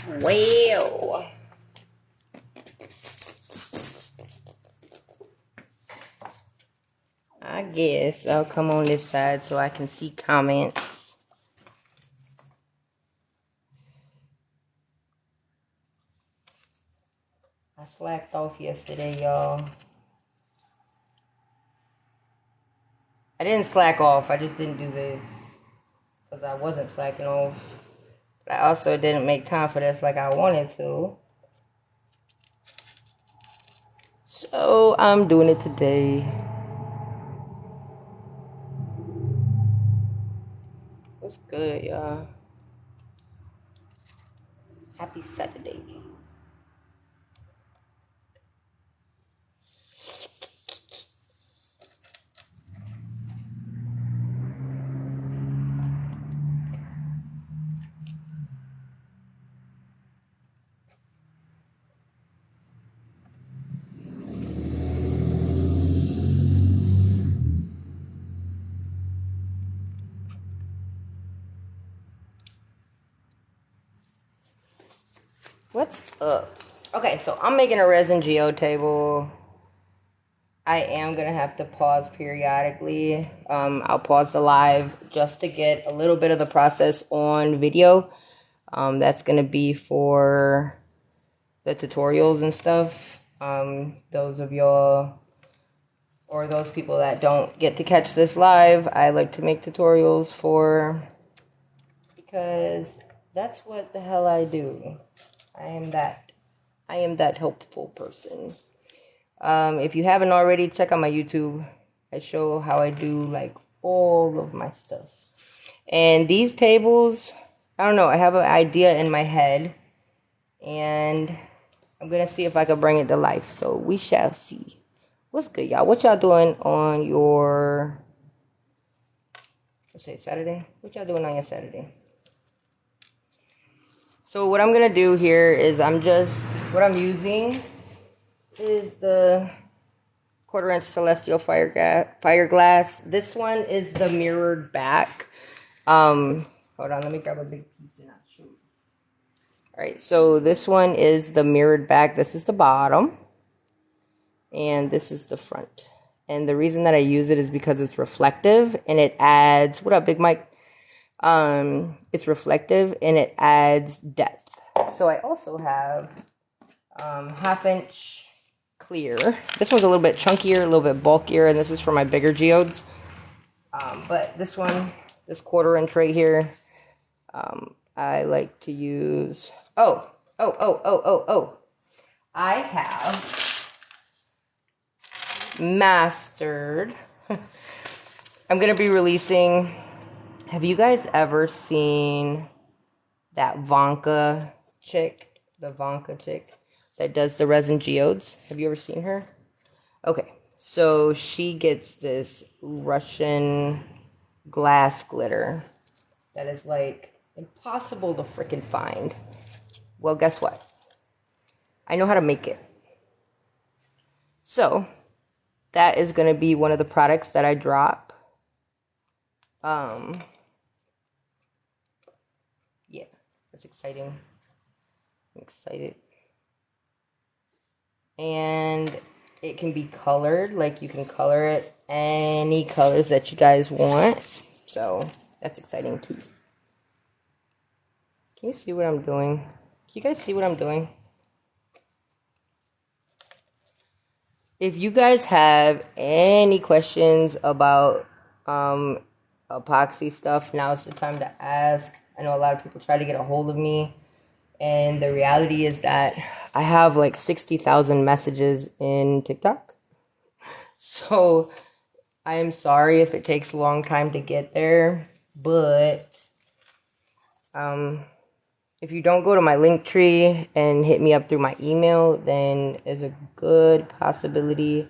Well, I guess I'll come on this side so I can see comments. I slacked off yesterday, y'all. I didn't slack off, I just didn't do this because I wasn't slacking off. But I also didn't make time for this like I wanted to. So I'm doing it today. What's good, y'all? Happy Saturday. What's up? Okay, so I'm making a resin geode table. I am going to have to pause periodically. I'll pause the live just to get a little bit of the process on video. That's going to be for the tutorials and stuff. Those of y'all or those people that don't get to catch this live, I like to make tutorials for, because that's what the hell I do. I am that helpful person. If you haven't already, check out my YouTube. I show how I do like all of my stuff. And these tables, I don't know, I have an idea in my head and I'm gonna see if I can bring it to life. So we shall see. What's good, y'all? What y'all doing on your, let's say Saturday? What y'all doing on your Saturday? So what I'm going to do here is what I'm using is the 1/4 inch Celestial Fire Glass. This one is the mirrored back. Hold on, let me grab a big piece and I'll show you. Alright, so this one is the mirrored back. This is the bottom. And this is the front. And the reason that I use it is because it's reflective and it adds, what up, Big Mike? It's reflective and it adds depth. So I also have 1/2 inch clear. This one's a little bit chunkier, a little bit bulkier, and this is for my bigger geodes. But this one, this 1/4 inch right here, I like to use. I have mastered. I'm gonna be releasing. Have you guys ever seen that Vanka chick? The Vanka chick that does the resin geodes? Have you ever seen her? Okay, so she gets this Russian glass glitter that is like impossible to freaking find. Well, guess what? I know how to make it. So that is going to be one of the products that I drop. Yeah, that's exciting. I'm excited. And it can be colored, like you can color it any colors that you guys want. So that's exciting too. Can you see what I'm doing? Can you guys see what I'm doing? If you guys have any questions about epoxy stuff, now's the time to ask. I know a lot of people try to get a hold of me, and the reality is that I have like 60,000 messages in TikTok. So I am sorry if it takes a long time to get there, but if you don't go to my link tree and hit me up through my email, then there's a good possibility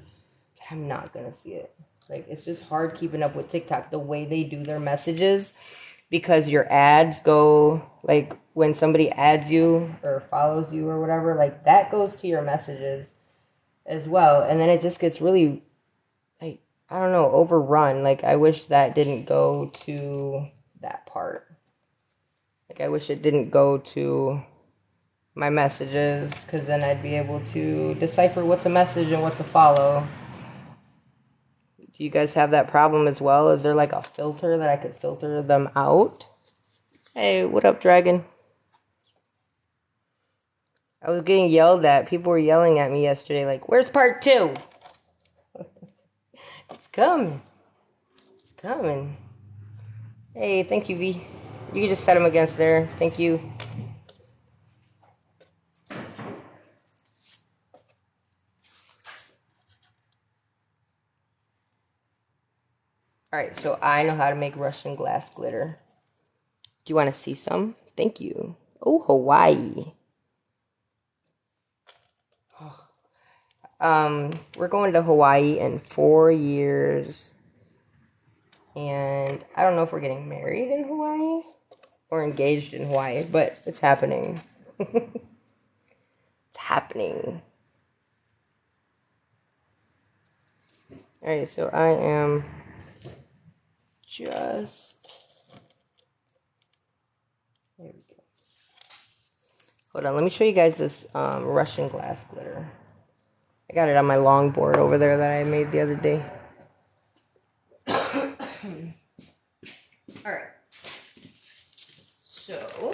that I'm not going to see it. Like, it's just hard keeping up with TikTok, the way they do their messages, because your ads go, like, when somebody adds you or follows you or whatever, like, that goes to your messages as well. And then it just gets really, like, I don't know, overrun. Like, I wish that didn't go to that part. Like, I wish it didn't go to my messages, because then I'd be able to decipher what's a message and what's a follow. Do you guys have that problem as well? Is there like a filter that I could filter them out? Hey, what up, Dragon? I was getting yelled at. People were yelling at me yesterday, like, where's part 2? It's coming. It's coming. Hey, thank you, V. You can just set them against there. Thank you. Alright, so I know how to make Russian glass glitter. Do you want to see some? Thank you. Oh, Hawaii. We're going to Hawaii in 4 years. And I don't know if we're getting married in Hawaii or engaged in Hawaii, but it's happening. It's happening. Alright, so I am just... There we go. Hold on, let me show you guys this Russian glass glitter. I got it on my longboard over there that I made the other day. Alright. So,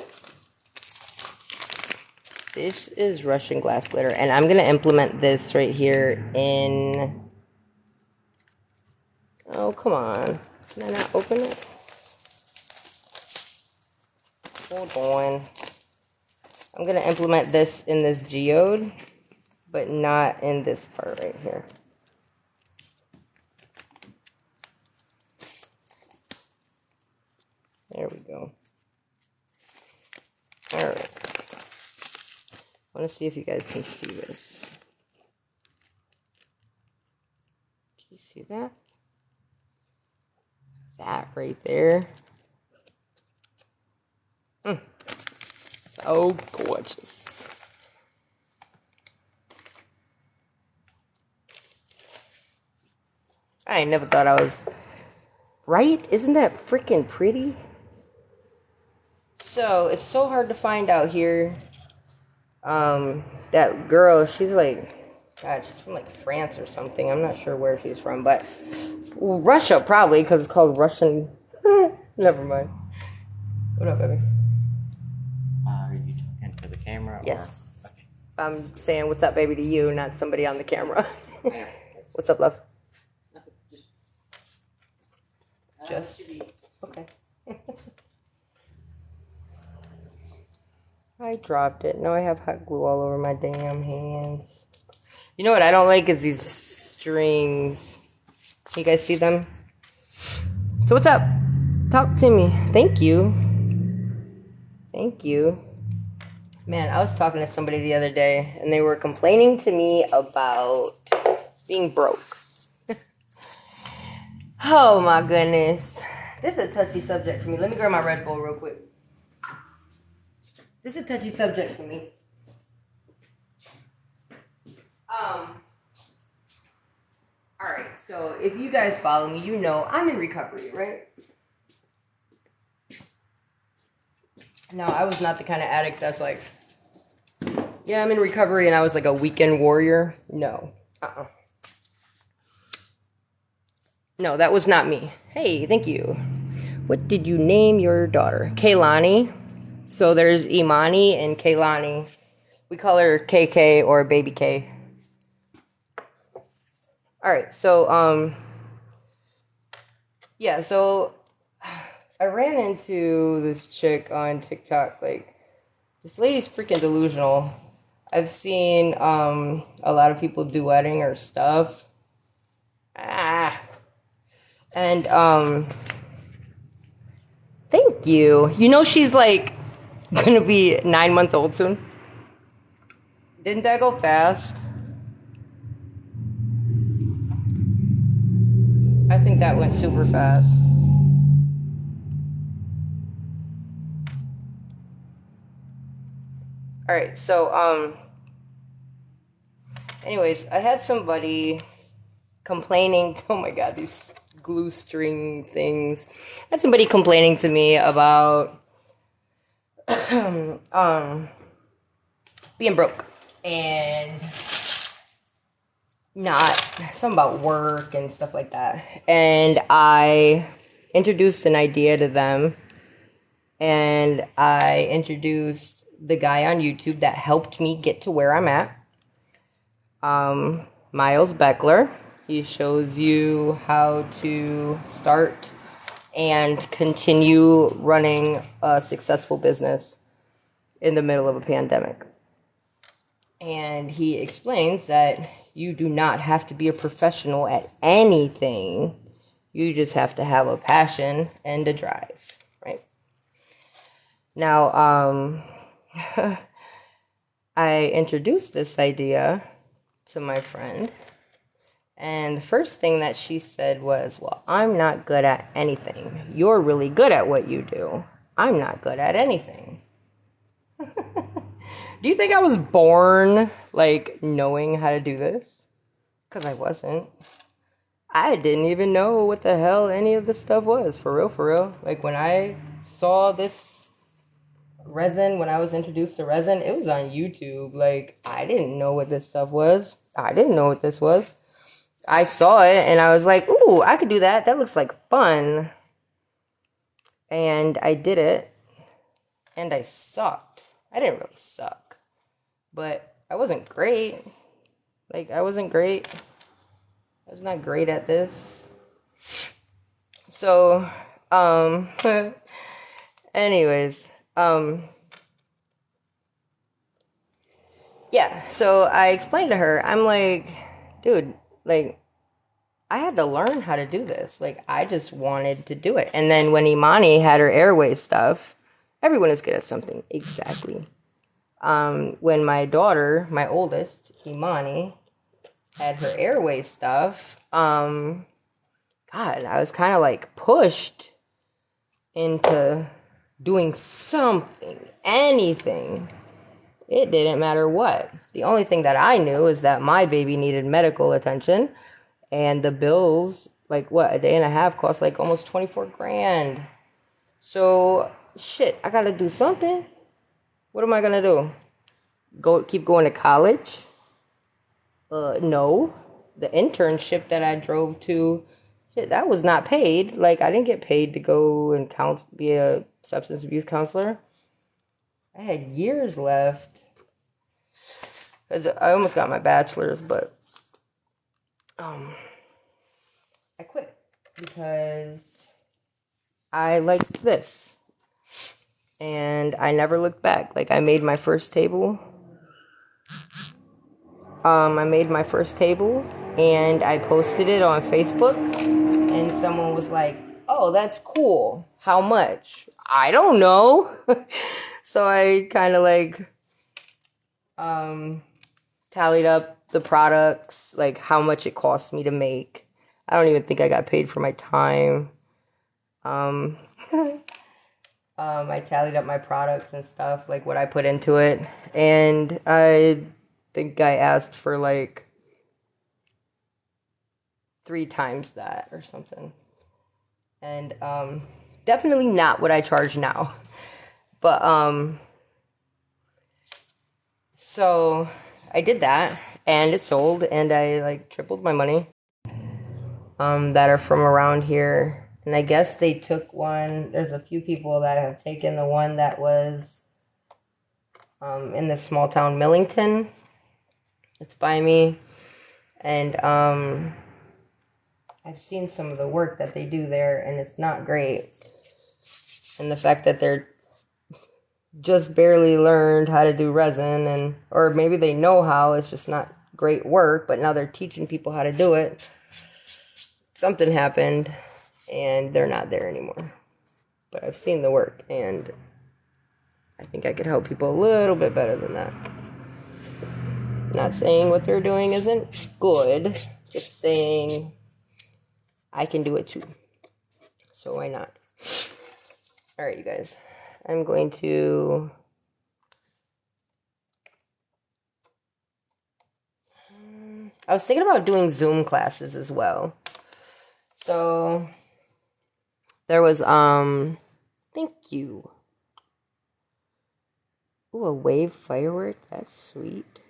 this is Russian glass glitter, and I'm going to implement this right here in... Oh, come on. Can I not open it? Hold on. I'm going to implement this in this geode, but not in this part right here. There we go. Alright. I want to see if you guys can see this. Can you see that? That right there. So gorgeous. I never thought I was right. Isn't that freaking pretty? So it's so hard to find out here. That girl, she's like, God, she's from like France or something. I'm not sure where she's from, but Russia probably, because it's called Russian. Never mind. What up, baby? Are you talking to the camera? Yes. Or? Okay. I'm saying what's up, baby, to you, not somebody on the camera. What's up, love? Nothing. Just. Okay. I dropped it. Now I have hot glue all over my damn hands. You know what I don't like is these strings. You guys see them? So what's up? Talk to me. Thank you. Thank you. Man, I was talking to somebody the other day, and they were complaining to me about being broke. Oh my goodness. This is a touchy subject for me. Let me grab my Red Bull real quick. This is a touchy subject for me. Alright, so if you guys follow me, you know I'm in recovery, right? Now, I was not the kind of addict that's like, yeah, I'm in recovery and I was like a weekend warrior. No. No, that was not me. Hey, thank you. What did you name your daughter? Kaylani. So there's Imani and Kaylani. We call her KK or Baby K. Alright, so, yeah, so I ran into this chick on TikTok. Like, this lady's freaking delusional. I've seen a lot of people duetting her stuff. And thank you. You know she's like gonna be 9 months old soon. Didn't that go fast? I think that went super fast. Alright, so, anyways, I had somebody complaining, oh my god, these glue string things. I had somebody complaining to me about, being broke and not something about work and stuff like that. And I introduced an idea to them, and I introduced the guy on YouTube that helped me get to where I'm at, Miles Beckler. He shows you how to start and continue running a successful business in the middle of a pandemic. And he explains that you do not have to be a professional at anything. You just have to have a passion and a drive, right? Now, I introduced this idea to my friend, and the first thing that she said was, well, I'm not good at anything. You're really good at what you do. I'm not good at anything. Do you think I was born, like, knowing how to do this? Because I wasn't. I didn't even know what the hell any of this stuff was, for real, for real. Like, when I saw this resin, when I was introduced to resin, it was on YouTube. Like, I didn't know what this stuff was. I didn't know what this was. I saw it, and I was like, ooh, I could do that. That looks like fun. And I did it, and I sucked. I didn't really suck. But I wasn't great. Like, I wasn't great. I was not great at this. So, anyways, yeah, so I explained to her, I'm like, dude, like, I had to learn how to do this. Like, I just wanted to do it. And then when Imani had her airway stuff, everyone is good at something. Exactly. When my daughter, my oldest, Imani, had her airway stuff, God, I was kind of like pushed into doing something, anything. It didn't matter what. The only thing that I knew is that my baby needed medical attention, and the bills, like what, a day and a half cost like almost 24 grand. So, shit, I gotta do something. What am I gonna do? Keep going to college? No. The internship that I drove to, shit, that was not paid. Like, I didn't get paid to go and be a substance abuse counselor. I had years left. I almost got my bachelor's, but I quit because I liked this. And I never looked back. Like, I made my first table. And I posted it on Facebook, and someone was like, oh, that's cool. How much? I don't know. So I kind of like tallied up the products, like how much it cost me to make. I don't even think I got paid for my time. I tallied up my products and stuff, like what I put into it, and I think I asked for like 3 times that or something. And definitely not what I charge now. But so I did that, and it sold, and I like tripled my money. That are from around here. And I guess they took one. There's a few people that have taken the one that was in the small town Millington. It's by me. And I've seen some of the work that they do there, and it's not great. And the fact that they're just barely learned how to do resin, or maybe they know how, it's just not great work, but now they're teaching people how to do it. Something happened, and they're not there anymore. But I've seen the work, and I think I could help people a little bit better than that. Not saying what they're doing isn't good, just saying I can do it too. So why not? Alright, you guys. I'm going to I was thinking about doing Zoom classes as well. So there was thank you. Ooh, a wave firework. That's sweet.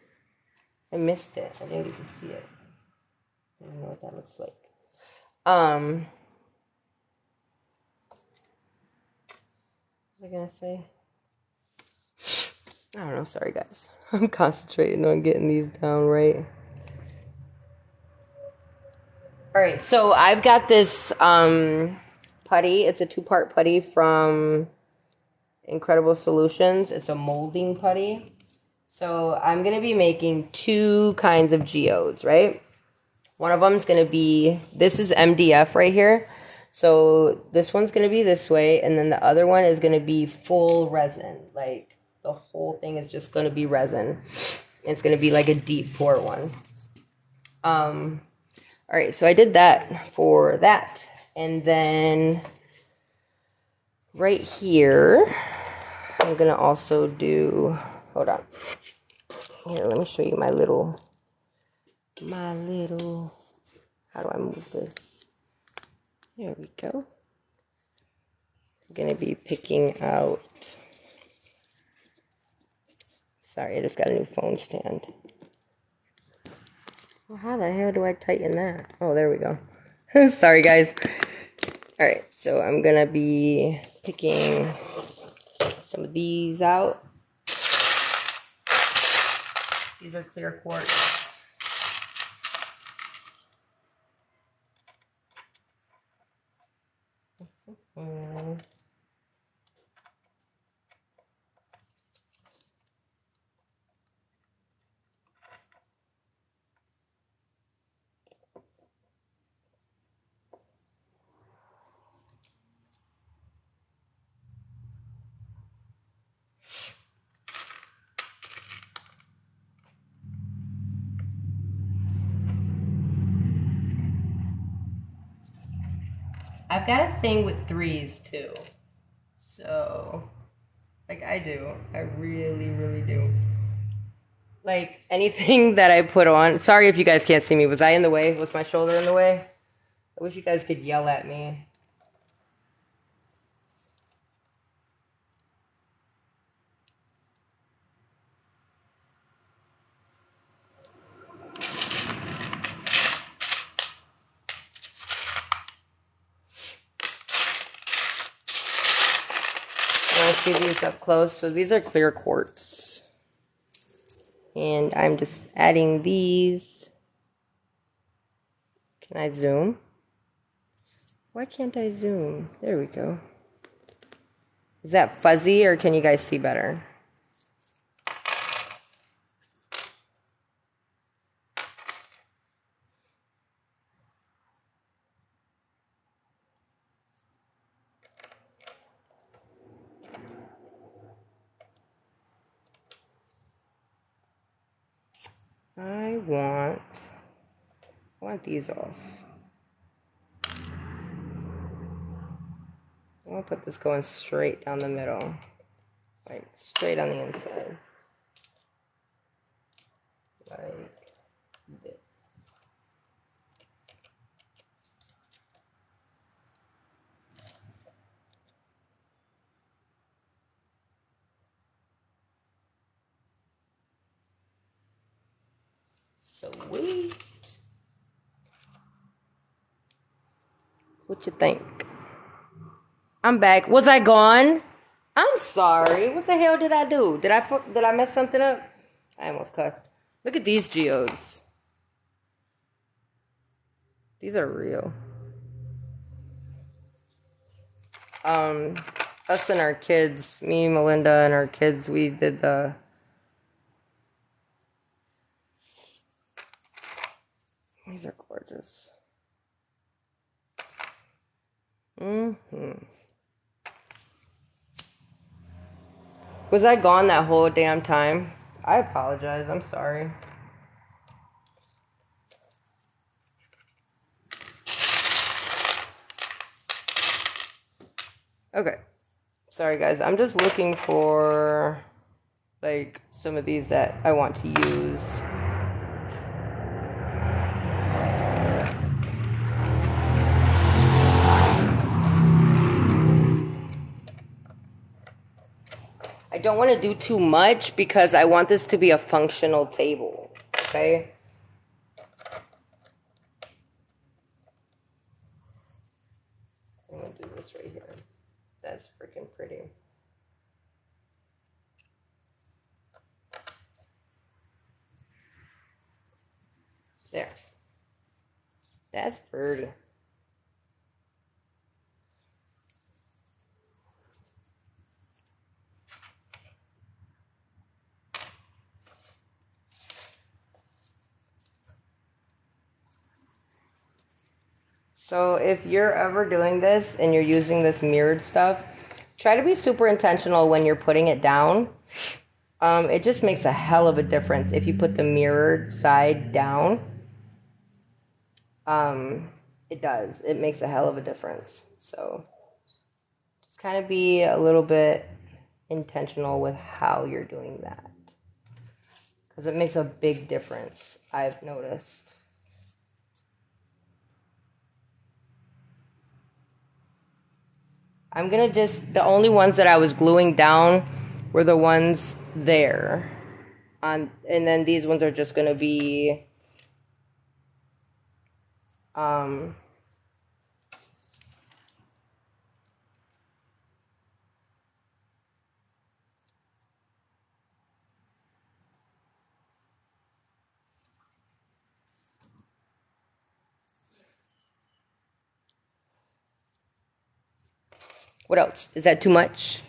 I missed it. I didn't get to see it. I don't know what that looks like. What was I gonna say? I don't know. Sorry, guys. I'm concentrating on getting these down right. All right, so I've got this putty. It's a 2-part putty from Incredible Solutions. It's a molding putty. So I'm going to be making 2 kinds of geodes, right? One of them is going to be, this is MDF right here. So this one's going to be this way, and then the other one is going to be full resin. Like, the whole thing is just going to be resin. It's going to be like a deep pour one. All right, so I did that for that. And then right here, I'm going to also do, hold on. Here, let me show you my little, how do I move this? There we go. I'm going to be picking out, sorry, I just got a new phone stand. Well, how the hell do I tighten that? Oh, there we go. Sorry, guys. All right, so I'm going to be picking some of these out. These are clear quartz. I've got a thing with 3s too. So, like I do. I really, really do. Like anything that I put on. Sorry if you guys can't see me. Was I in the way? Was my shoulder in the way? I wish you guys could yell at me. I see these up close. So these are clear quartz. And I'm just adding these. Can I zoom? Why can't I zoom? There we go. Is that fuzzy or can you guys see better? I want these off. I want to put this going straight down the middle. Like straight on the inside. Like this. Sweet. What you think? I'm back. Was I gone? I'm sorry. What the hell did I do? Did I mess something up? I almost cussed. Look at these geodes. These are real. Us and our kids, me, Melinda, and our kids, we did the these are gorgeous. Was I gone that whole damn time? I apologize. I'm sorry. Okay. Sorry, guys. I'm just looking for, like, some of these that I want to use. I don't want to do too much because I want this to be a functional table, okay? I'm going to do this right here. That's freaking pretty. There. That's pretty. So if you're ever doing this and you're using this mirrored stuff, try to be super intentional when you're putting it down. It just makes a hell of a difference if you put the mirrored side down. It does. It makes a hell of a difference. So just kind of be a little bit intentional with how you're doing that, because it makes a big difference, I've noticed. I'm gonna the only ones that I was gluing down were the ones there. And then these ones are just gonna be what else? Is that too much?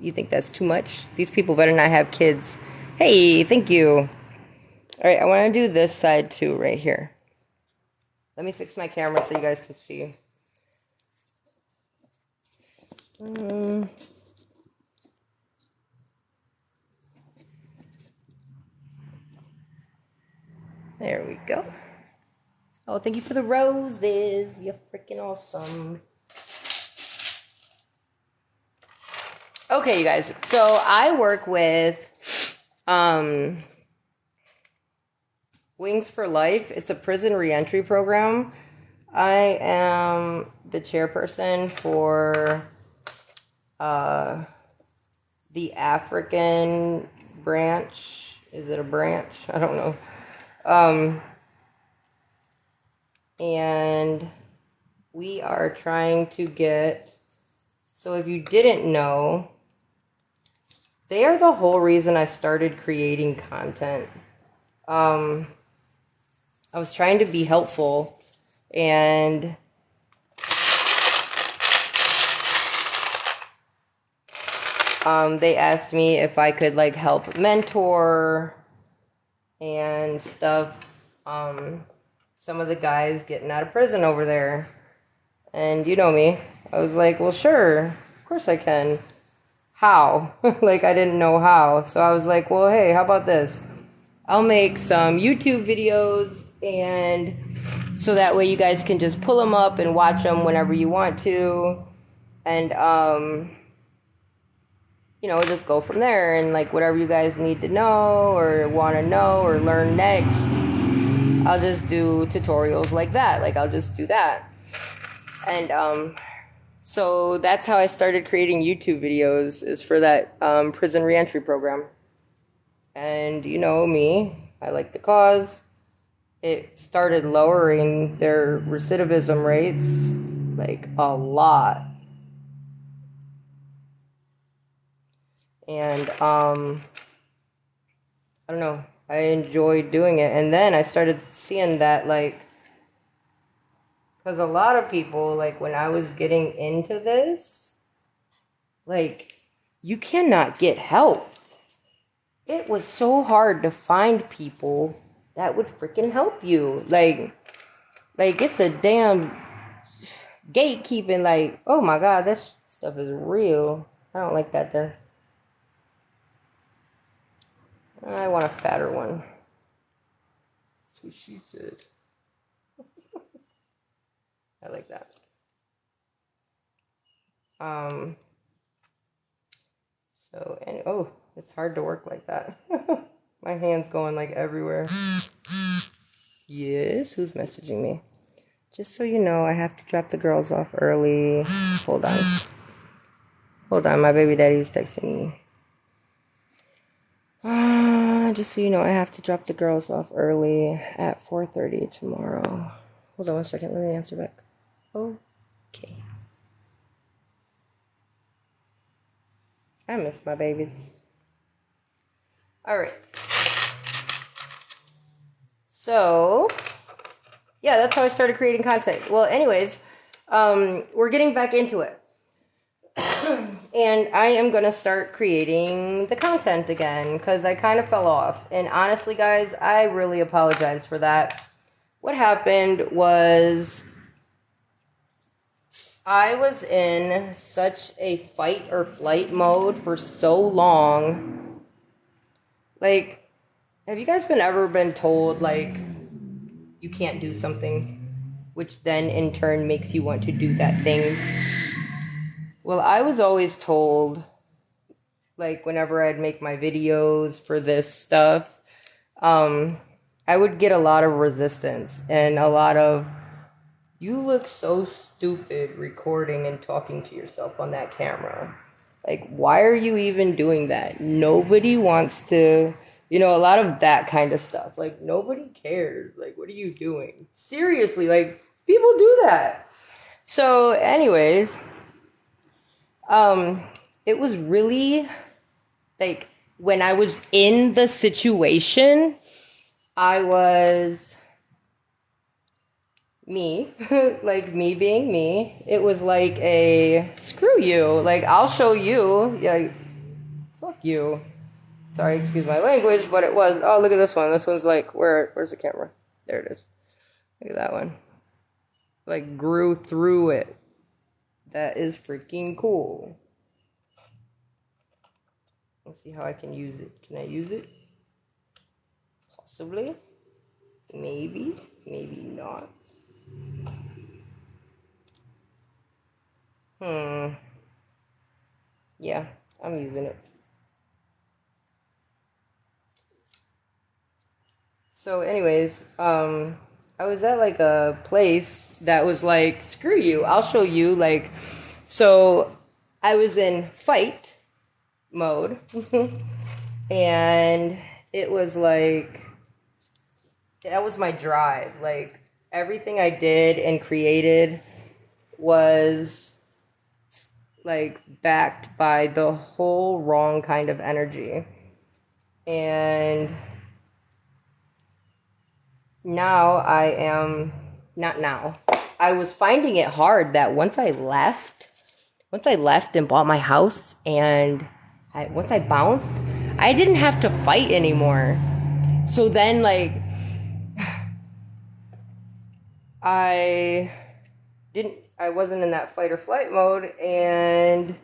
You think that's too much? These people better not have kids. Hey, thank you. All right, I want to do this side too, right here. Let me fix my camera so you guys can see. There we go. Oh, thank you for the roses. You're freaking awesome. Okay, you guys. So I work with Wings for Life. It's a prison reentry program. I am the chairperson for the African branch. Is it a branch? I don't know. And we are trying to get, so if you didn't know, they are the whole reason I started creating content. I was trying to be helpful, and they asked me if I could like help mentor and stuff. Some of the guys getting out of prison over there. And you know me. I was like, well, sure. Of course I can. How? Like, I didn't know how. So I was like, well, hey, how about this? I'll make some YouTube videos, and so that way you guys can just pull them up and watch them whenever you want to. And, you know, just go from there. And, like, whatever you guys need to know or want to know or learn next, I'll just do tutorials like that. Like, I'll just do that. And so that's how I started creating YouTube videos, is for that prison reentry program. And you know me, I like the cause. It started lowering their recidivism rates like a lot. And I don't know, I enjoyed doing it. And then I started seeing that, like, because a lot of people, like, when I was getting into this, like, you cannot get help. It was so hard to find people that would freaking help you. Like it's a damn gatekeeping, like, oh my God, that stuff is real. I don't like that there. I want a fatter one. That's what she said. I like that. So, and oh, it's hard to work like that. My hand's going like everywhere. Yes, who's messaging me? Just so you know, I have to drop the girls off early. Hold on. Hold on, my baby daddy's texting me. just so you know, I have to drop the girls off early at 4:30 tomorrow. Hold on one second. Let me answer back. Okay. I miss my babies. All right. So, yeah, that's how I started creating content. Well, anyways, we're getting back into it. And I am going to start creating the content again because I kind of fell off. And honestly, guys, I really apologize for that. What happened was I was in such a fight or flight mode for so long. Like, have you guys ever been told, like, you can't do something, which then in turn makes you want to do that thing? Well, I was always told, like, whenever I'd make my videos for this stuff, I would get a lot of resistance and a lot of, you look so stupid recording and talking to yourself on that camera. Like, why are you even doing that? Nobody wants to, a lot of that kind of stuff. Like, nobody cares. Like, what are you doing? Seriously, like, people do that. So, anyways, it was really, like, when I was in the situation, I was me, like me being me. It was like a screw you, like I'll show you, yeah, fuck you. Sorry, excuse my language, but it was. Oh, look at this one. This one's like, where's the camera? There it is. Look at that one. Like grew through it. That is freaking cool. Let's see how I can use it. Can I use it? Possibly. Maybe. Maybe not. Yeah, I'm using it. So anyways, I was at like a place that was like, screw you, I'll show you. Like, so I was in fight mode and it was like, that was my drive. Like everything I did and created was like backed by the whole wrong kind of energy. And now I was finding it hard that once I left and bought my house and once I bounced, I didn't have to fight anymore. So then like, I wasn't in that fight or flight mode and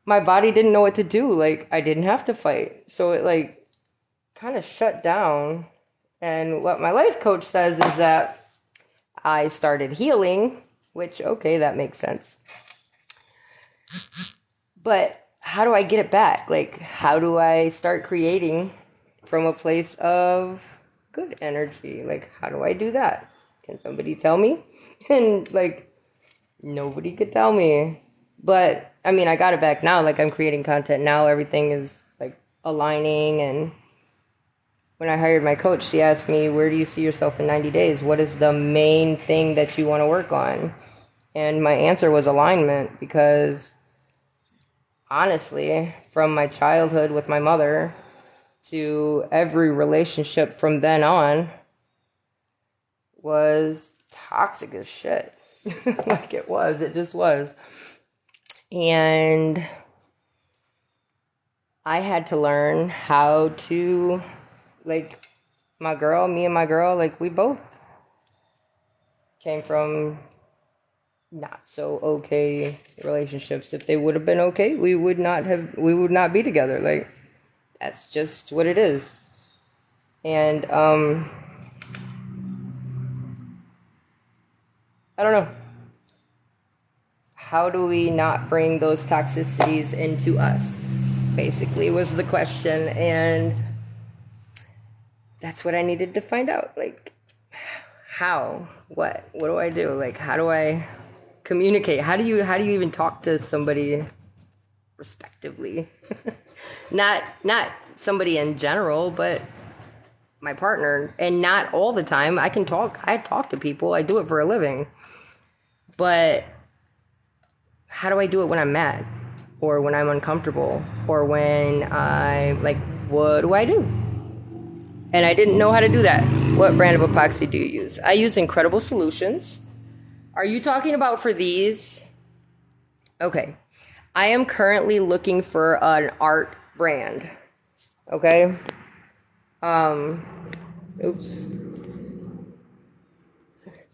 my body didn't know what to do. Like I didn't have to fight. So it like kind of shut down. And what my life coach says is that I started healing, which, okay, that makes sense. But how do I get it back? Like, how do I start creating from a place of good energy? Like, how do I do that? Can somebody tell me? And, like, nobody could tell me. But, I mean, I got it back now. Like, I'm creating content now. Everything is, like, aligning and when I hired my coach, she asked me, where do you see yourself in 90 days? What is the main thing that you want to work on? And my answer was alignment because honestly, from my childhood with my mother to every relationship from then on was toxic as shit. Like it just was. And I had to learn how to like me and my girl, like we both came from not so okay relationships. If they would have been okay, we would not be together. Like that's just what it is. And I don't know. How do we not bring those toxicities into us? Basically was the question. And that's what I needed to find out. Like, how? What do I do? Like, how do I communicate? How do you even talk to somebody respectively? not somebody in general, but my partner, and not all the time. I talk to people. I do it for a living. But how do I do it when I'm mad? Or when I'm uncomfortable? Or when what do I do? And I didn't know how to do that. What brand of epoxy do you use? I use Incredible Solutions. Are you talking about for these? Okay. I am currently looking for an art brand. Okay. Oops.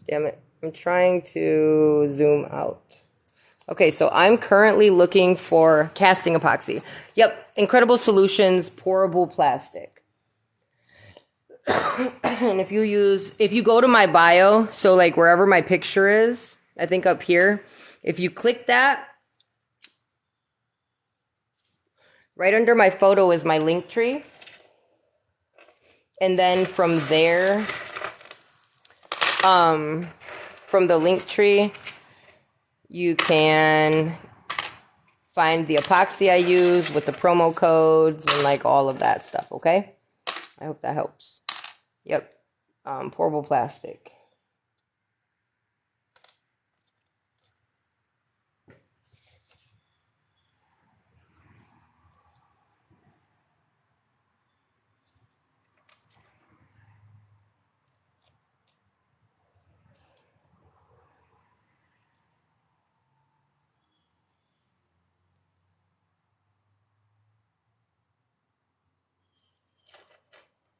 Damn it. I'm trying to zoom out. Okay, so I'm currently looking for casting epoxy. Yep, Incredible Solutions, pourable plastic. And if you go to my bio, so like wherever my picture is, I think up here, if you click that, right under my photo is my link tree. And then from there, from the link tree, you can find the epoxy I use with the promo codes and like all of that stuff, okay? I hope that helps. Yep. Pourable plastic.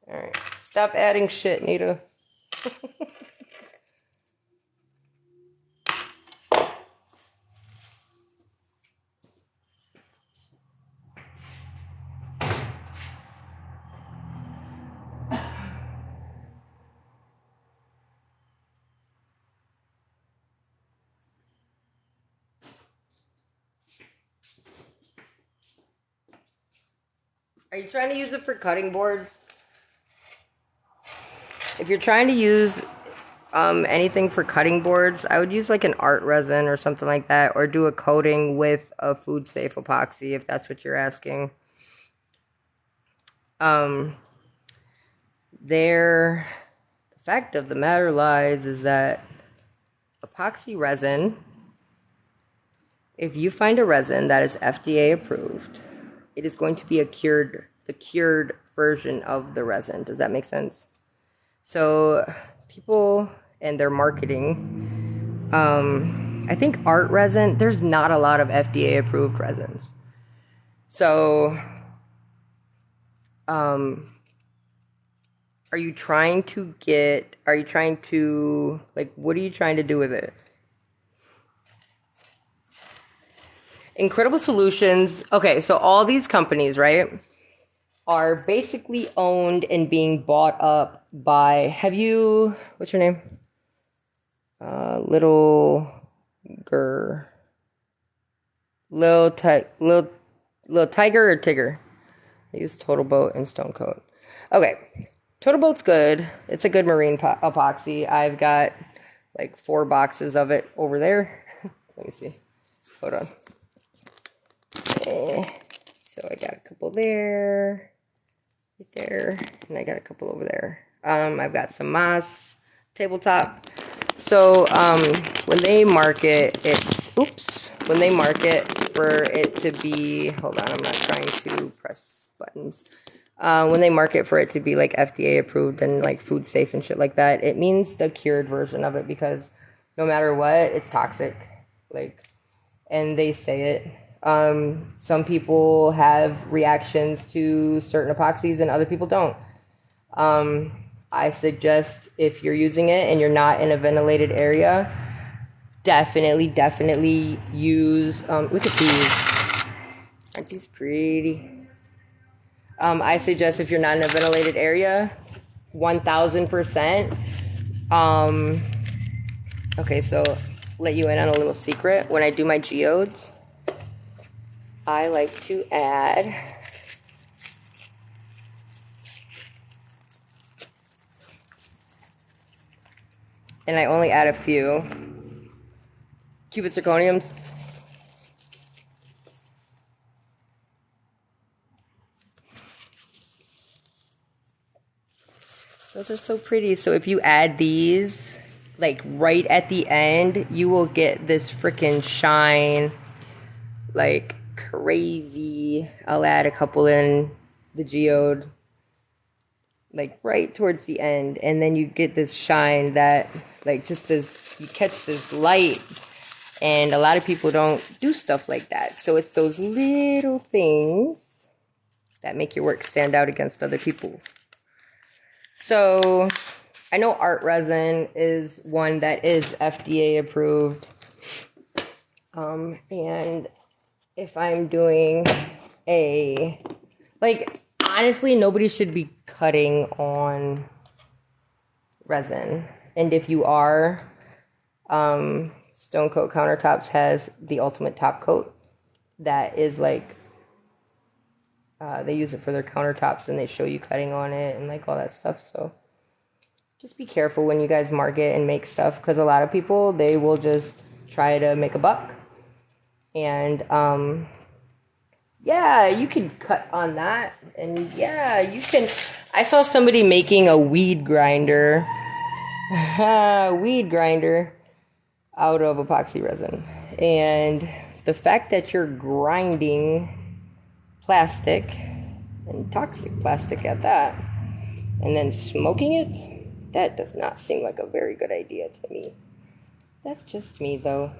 All right. Stop adding shit, Nita. Are you trying to use it for cutting boards? If you're trying to use anything for cutting boards, I would use like an art resin or something like that, or do a coating with a food safe epoxy if that's what you're asking. The fact of the matter lies is that epoxy resin, if you find a resin that is FDA approved, it is going to be the cured version of the resin. Does that make sense? So people and their marketing, I think art resin, there's not a lot of FDA approved resins. So, what are you trying to do with it? Incredible Solutions. Okay, so all these companies, right, are basically owned and being bought up by, what's your name? Lil Tiger or Tigger? I use Total Boat and Stone Coat. Okay, Total Boat's good. It's a good marine epoxy. I've got like 4 boxes of it over there. Let me see. Hold on. So I got a couple there, right there, and I got a couple over there. I've got some Moss tabletop. So when they market for it to be, hold on, I'm not trying to press buttons. When they market for it to be like FDA approved and like food safe and shit like that, it means the cured version of it, because no matter what, it's toxic. And they say it. Some people have reactions to certain epoxies and other people don't. I suggest if you're using it and you're not in a ventilated area, definitely use, look at these. Aren't these pretty? I suggest if you're not in a ventilated area, 1000%. Okay, so let you in on a little secret. When I do my geodes, I like to add and I only add a few cubic zirconiums. Those are so pretty. So if you add these, like right at the end, you will get this freaking shine like crazy. I'll add a couple in the geode, like right towards the end, and then you get this shine that, like, just this, you catch this light, and a lot of people don't do stuff like that. So it's those little things that make your work stand out against other people. So I know art resin is one that is FDA approved. And if I'm doing like, honestly, nobody should be cutting on resin. And if you are, Stone Coat Countertops has the ultimate top coat that is like, they use it for their countertops and they show you cutting on it and like all that stuff. So just be careful when you guys market and make stuff, because a lot of people, they will just try to make a buck. And yeah, you can cut on that. And yeah, you can. I saw somebody making a weed grinder out of epoxy resin. And the fact that you're grinding plastic, and toxic plastic at that, and then smoking it, that does not seem like a very good idea to me. That's just me, though.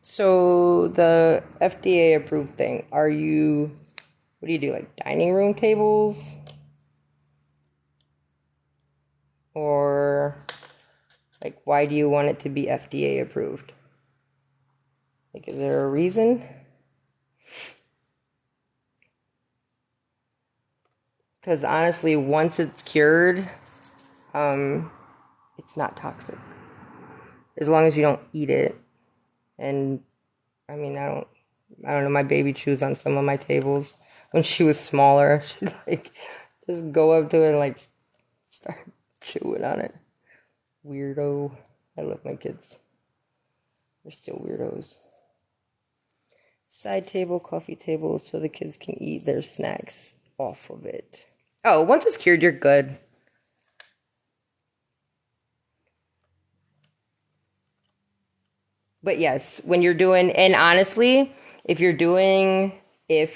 So the FDA approved thing, what do you do, like dining room tables? Or like, why do you want it to be FDA approved? Like, is there a reason? Because honestly, once it's cured, it's not toxic. As long as you don't eat it. And I mean, I don't know, my baby chews on some of my tables. When she was smaller, she'd like just go up to it and like start chewing on it. Weirdo. I love my kids. They're still weirdos. Side table, coffee table, so the kids can eat their snacks off of it. Oh, once it's cured, you're good. But yes, when you're doing, and honestly, if you're doing a,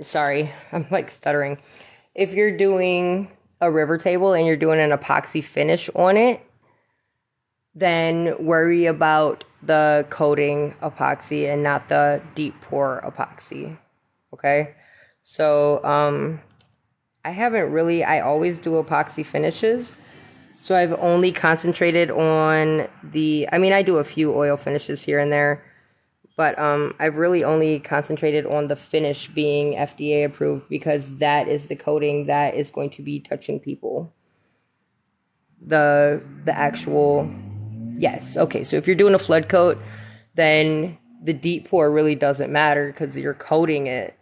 sorry, I'm like stuttering. If you're doing a river table and you're doing an epoxy finish on it, then worry about the coating epoxy and not the deep pour epoxy. Okay? So, I always do epoxy finishes. So I've only concentrated on I do a few oil finishes here and there, but I've really only concentrated on the finish being FDA approved, because that is the coating that is going to be touching people. The actual, yes. Okay, so if you're doing a flood coat, then the deep pour really doesn't matter because you're coating it.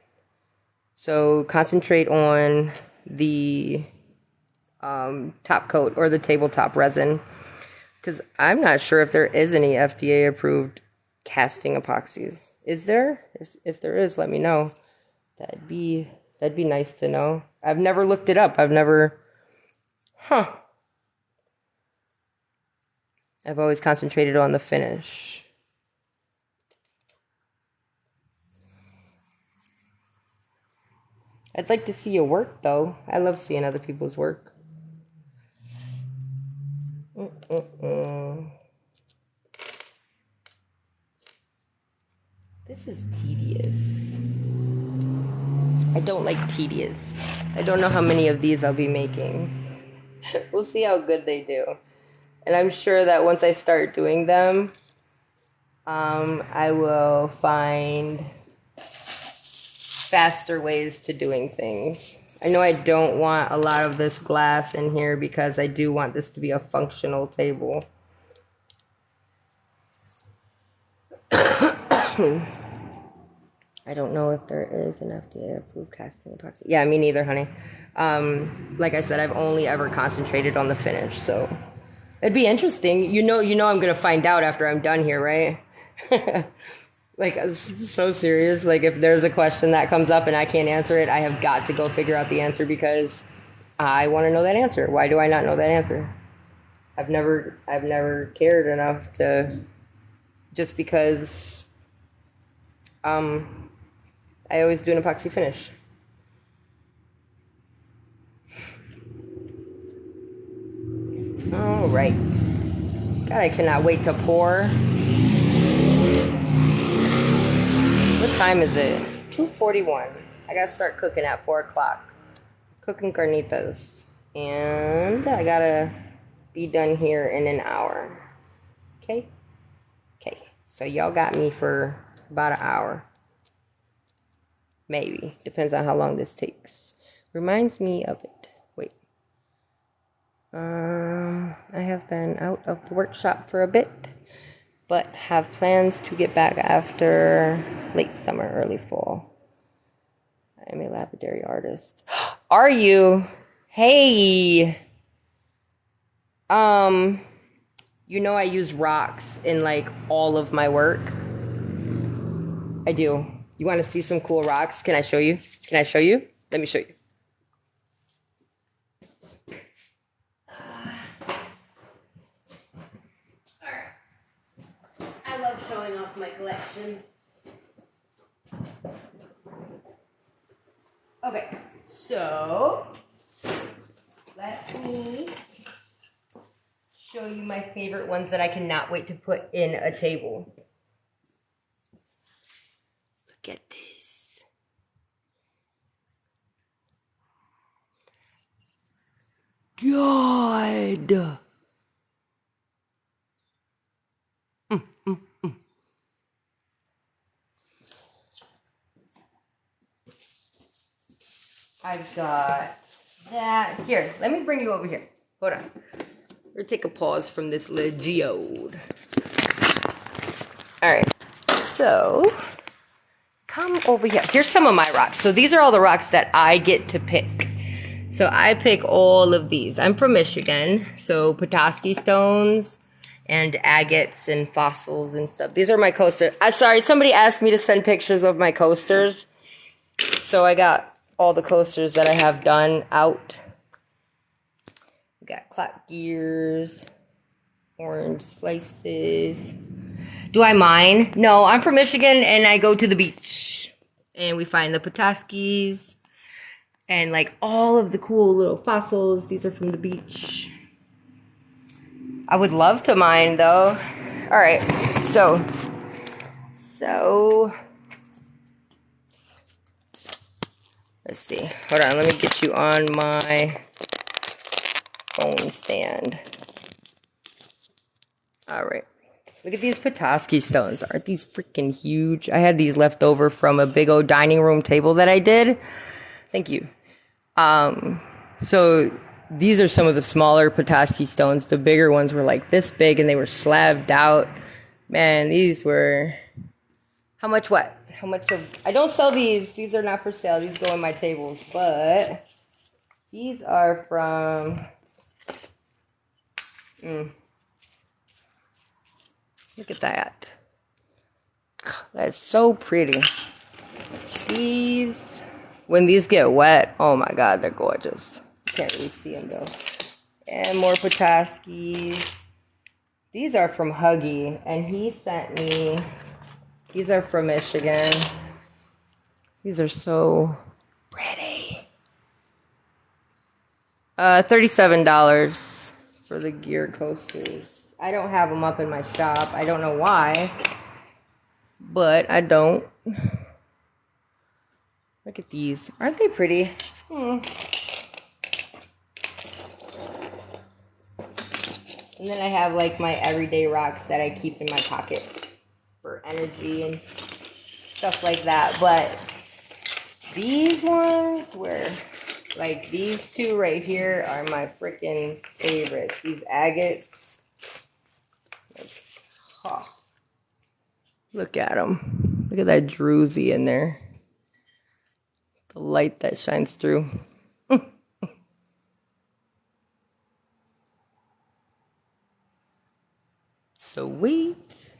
So concentrate on the top coat or the tabletop resin, because I'm not sure if there is any FDA approved casting epoxies. Is there? If there is, let me know. That'd be nice to know. I've never looked it up. I've always concentrated on the finish. I'd like to see your work, though. I love seeing other people's work. This is tedious. I don't like tedious. I don't know how many of these I'll be making. We'll see how good they do. And I'm sure that once I start doing them, I will find faster ways to doing things. I know I don't want a lot of this glass in here because I do want this to be a functional table. I don't know if there is an FDA approved casting epoxy. Yeah, me neither, honey. Like I said, I've only ever concentrated on the finish, so. It'd be interesting. You know I'm gonna find out after I'm done here, right? Like, it's so serious. Like, if there's a question that comes up and I can't answer it, I have got to go figure out the answer because I want to know that answer. Why do I not know that answer? I've never cared enough to, just because I always do an epoxy finish. All right. God, I cannot wait to pour. What time is it? 2:41. I gotta start cooking at 4 o'clock. Cooking carnitas. And I gotta be done here in an hour. Okay? Okay. So y'all got me for about an hour. Maybe. Depends on how long this takes. Reminds me of it. Wait. I have been out of the workshop for a bit, but have plans to get back after late summer, early fall. I am a lapidary artist. Are you? Hey. You know I use rocks in like all of my work. I do. You want to see some cool rocks? Can I show you? Can I show you? Let me show you. Alright. I love showing off my collection. Okay, so let me show you my favorite ones that I cannot wait to put in a table. Look at this. God. I've got that. Here, let me bring you over here. Hold on. We'll take a pause from this little geode. Alright, so come over here. Here's some of my rocks. So these are all the rocks that I get to pick. So I pick all of these. I'm from Michigan, so Petoskey stones and agates and fossils and stuff. These are my coasters. Sorry, somebody asked me to send pictures of my coasters. So I got all the coasters that I have done out. We got clock gears, orange slices. Do I mine? No, I'm from Michigan and I go to the beach. And we find the Petoskey's and like all of the cool little fossils. These are from the beach. I would love to mine though. All right, so let's see. Hold on, let me get you on my phone stand. All right. Look at these Petoskey stones. Aren't these freaking huge? I had these left over from a big old dining room table that I did. Thank you. So these are some of the smaller Petoskey stones. The bigger ones were like this big and they were slabbed out. Man, these were... How much what? How much of... I don't sell these. These are not for sale. These go on my tables. But these are from... Look at that. That's so pretty. These, when these get wet, oh my God, they're gorgeous. Can't really see them though. And more Petoskey's. These are from Huggy, and he sent me, these are from Michigan. These are so pretty. $37 for the gear coasters. I don't have them up in my shop. I don't know why, but I don't. Look at these. Aren't they pretty? And then I have like my everyday rocks that I keep in my pocket for energy and stuff like that. But these ones were like these two right here are my freaking favorites. These agates. Oh, look at them. Look at that druzy in there. The light that shines through. Sweet.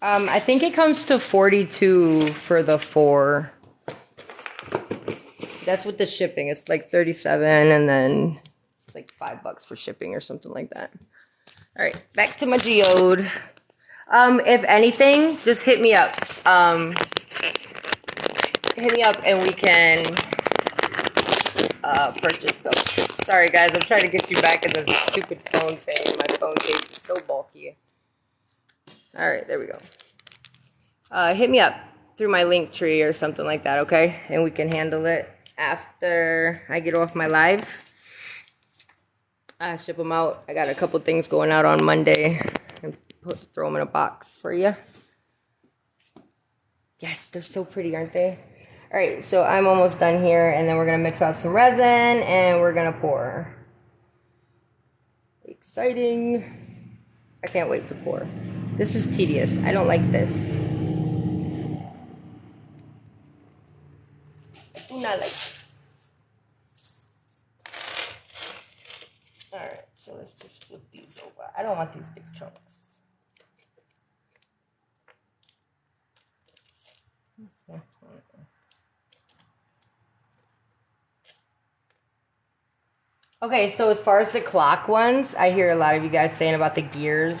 I think it comes to 42 for the 4. That's with the shipping. It's like 37 and then it's like $5 for shipping or something like that. All right, back to my geode. If anything, just hit me up. Hit me up and we can purchase those. Sorry guys, I'm trying to get you back in this stupid phone thing. My phone case is so bulky. All right, there we go. Hit me up through my link tree or something like that, okay? And we can handle it after I get off my live. I ship them out. I got a couple things going out on Monday. And throw them in a box for you. Yes, they're so pretty, aren't they? All right, so I'm almost done here, and then we're going to mix out some resin, and we're going to pour. Exciting. I can't wait to pour. This is tedious. I don't like this. I do not like this. All right, so let's just flip these over. I don't want these big chunks. Okay, so as far as the clock ones, I hear a lot of you guys saying about the gears.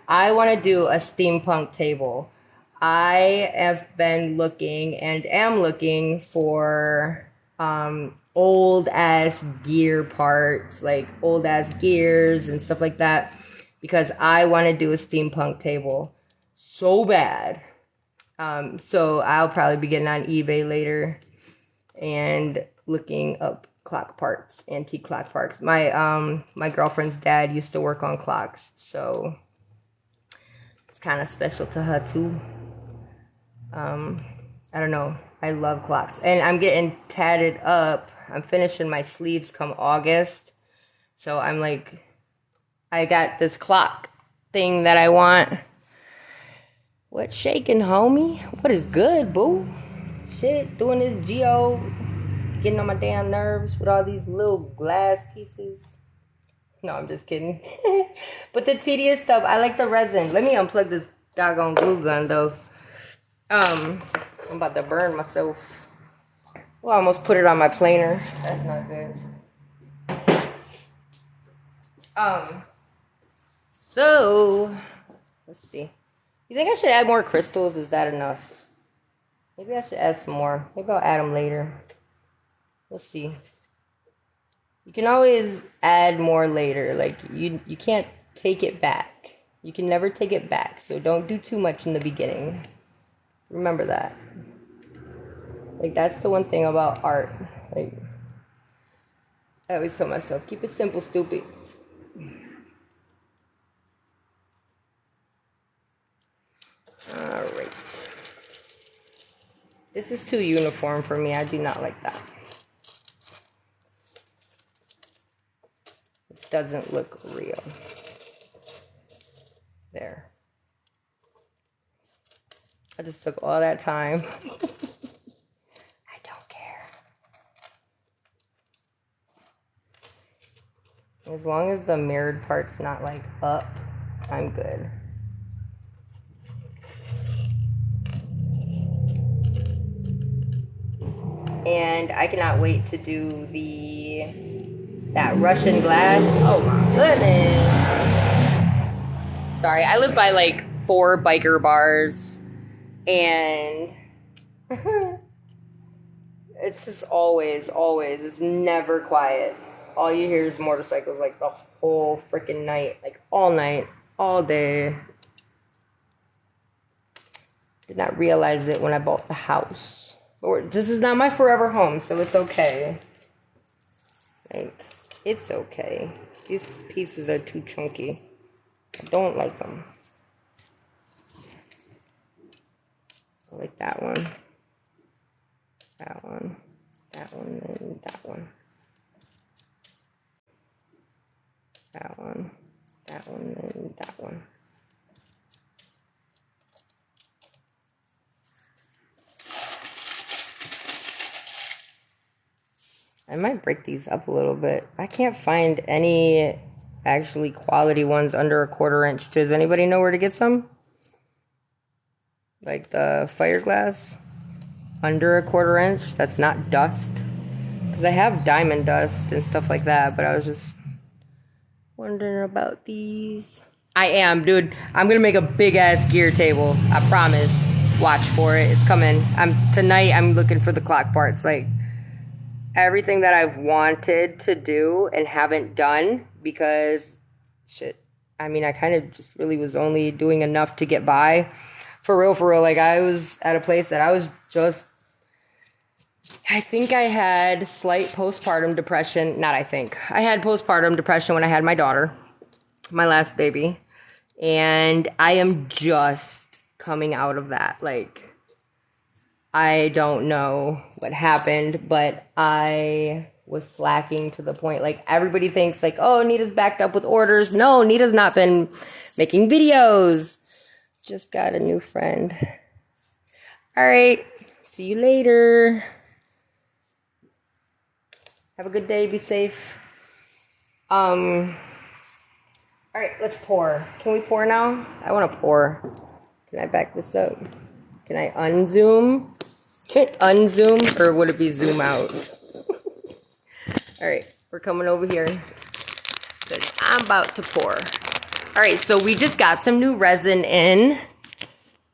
I want to do a steampunk table. I have been looking and am looking for old ass gear parts, like old ass gears and stuff like that, because I want to do a steampunk table so bad. So I'll probably be getting on eBay later and looking up clock parts, antique clock parts. My girlfriend's dad used to work on clocks, so it's kind of special to her too. I don't know. I love clocks, and I'm getting tatted up. I'm finishing my sleeves come August, so I'm like, I got this clock thing that I want. What's shaking, homie? What is good, boo? Shit, doing this geo, getting on my damn nerves with all these little glass pieces. No, I'm just kidding. But the tedious stuff, I like the resin. Let me unplug this doggone glue gun, though. I'm about to burn myself. Well, I almost put it on my planer. That's not good. So, let's see. You think I should add more crystals? Is that enough? Maybe I should add some more. Maybe I'll add them later. We'll see. You can always add more later. Like, you can't take it back. You can never take it back. So don't do too much in the beginning. Remember that. Like, that's the one thing about art. Like, I always tell myself, keep it simple, stupid. Alright. This is too uniform for me. I do not like that. It doesn't look real. There. I just took all that time. I don't care. As long as the mirrored part's not like up, I'm good. And I cannot wait to do that Russian glass. Oh my goodness. Sorry, I live by like 4 biker bars, and it's just always, it's never quiet. All you hear is motorcycles like the whole freaking night, like all night, all day. Did not realize it when I bought the house. But this is not my forever home, so it's okay. Like, it's okay. These pieces are too chunky. I don't like them. I like that one. That one. That one and that one. That one. That one and that one. I might break these up a little bit. I can't find any actually quality ones under a 1/4 inch. Does anybody know where to get some? Like the Fireglass under a 1/4 inch. That's not dust. Because I have diamond dust and stuff like that, but I was just wondering about these. I am, dude. I'm gonna make a big ass gear table. I promise. Watch for it. It's coming. Tonight I'm looking for the clock parts. Like everything that I've wanted to do and haven't done because shit. I mean, I kind of just really was only doing enough to get by. For real. Like I was at a place that I think I had slight postpartum depression. Not I think. I had postpartum depression when I had my daughter, my last baby. And I am just coming out of that. Like, I don't know what happened, but I was slacking to the point. Like, everybody thinks, like, oh, Nita's backed up with orders. No, Nita's not been making videos. Just got a new friend. All right. See you later. Have a good day. Be safe. All right, let's pour. Can we pour now? I want to pour. Can I back this up? Can I unzoom? Unzoom, or would it be zoom out? All right, we're coming over here. Good. I'm about to pour. All right, so we just got some new resin in.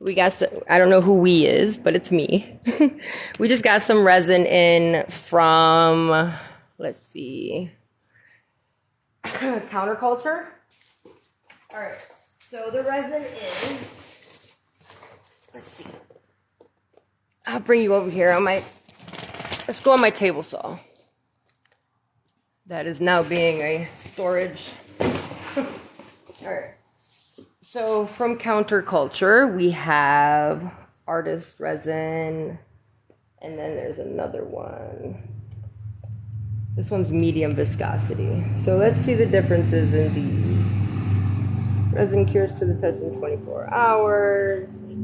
I don't know who we is, but it's me. We just got some resin in from, let's see, Counterculture. All right, so the resin is, let's see. I'll bring you over here. Let's go on my table saw. That is now being a storage. All right. So from Counterculture, we have artist resin, and then there's another one. This one's medium viscosity. So let's see the differences in these. Resin cures to the touch in 24 hours.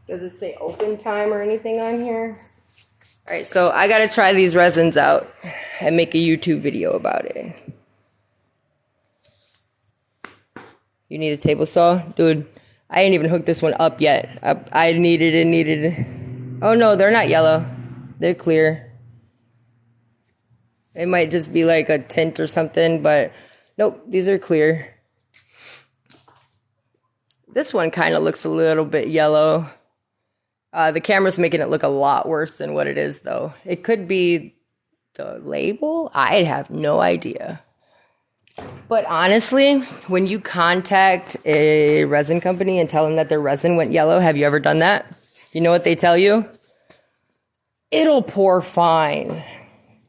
Does it say open time or anything on here? All right, so I gotta try these resins out and make a YouTube video about it. You need a table saw? Dude, I ain't even hooked this one up yet. I needed it. Oh no, they're not yellow. They're clear. It might just be like a tint or something, but nope, these are clear. This one kind of looks a little bit yellow. The camera's making it look a lot worse than what it is, though. It could be the label. I have no idea. But honestly, when you contact a resin company and tell them that their resin went yellow, have you ever done that? You know what they tell you? It'll pour fine.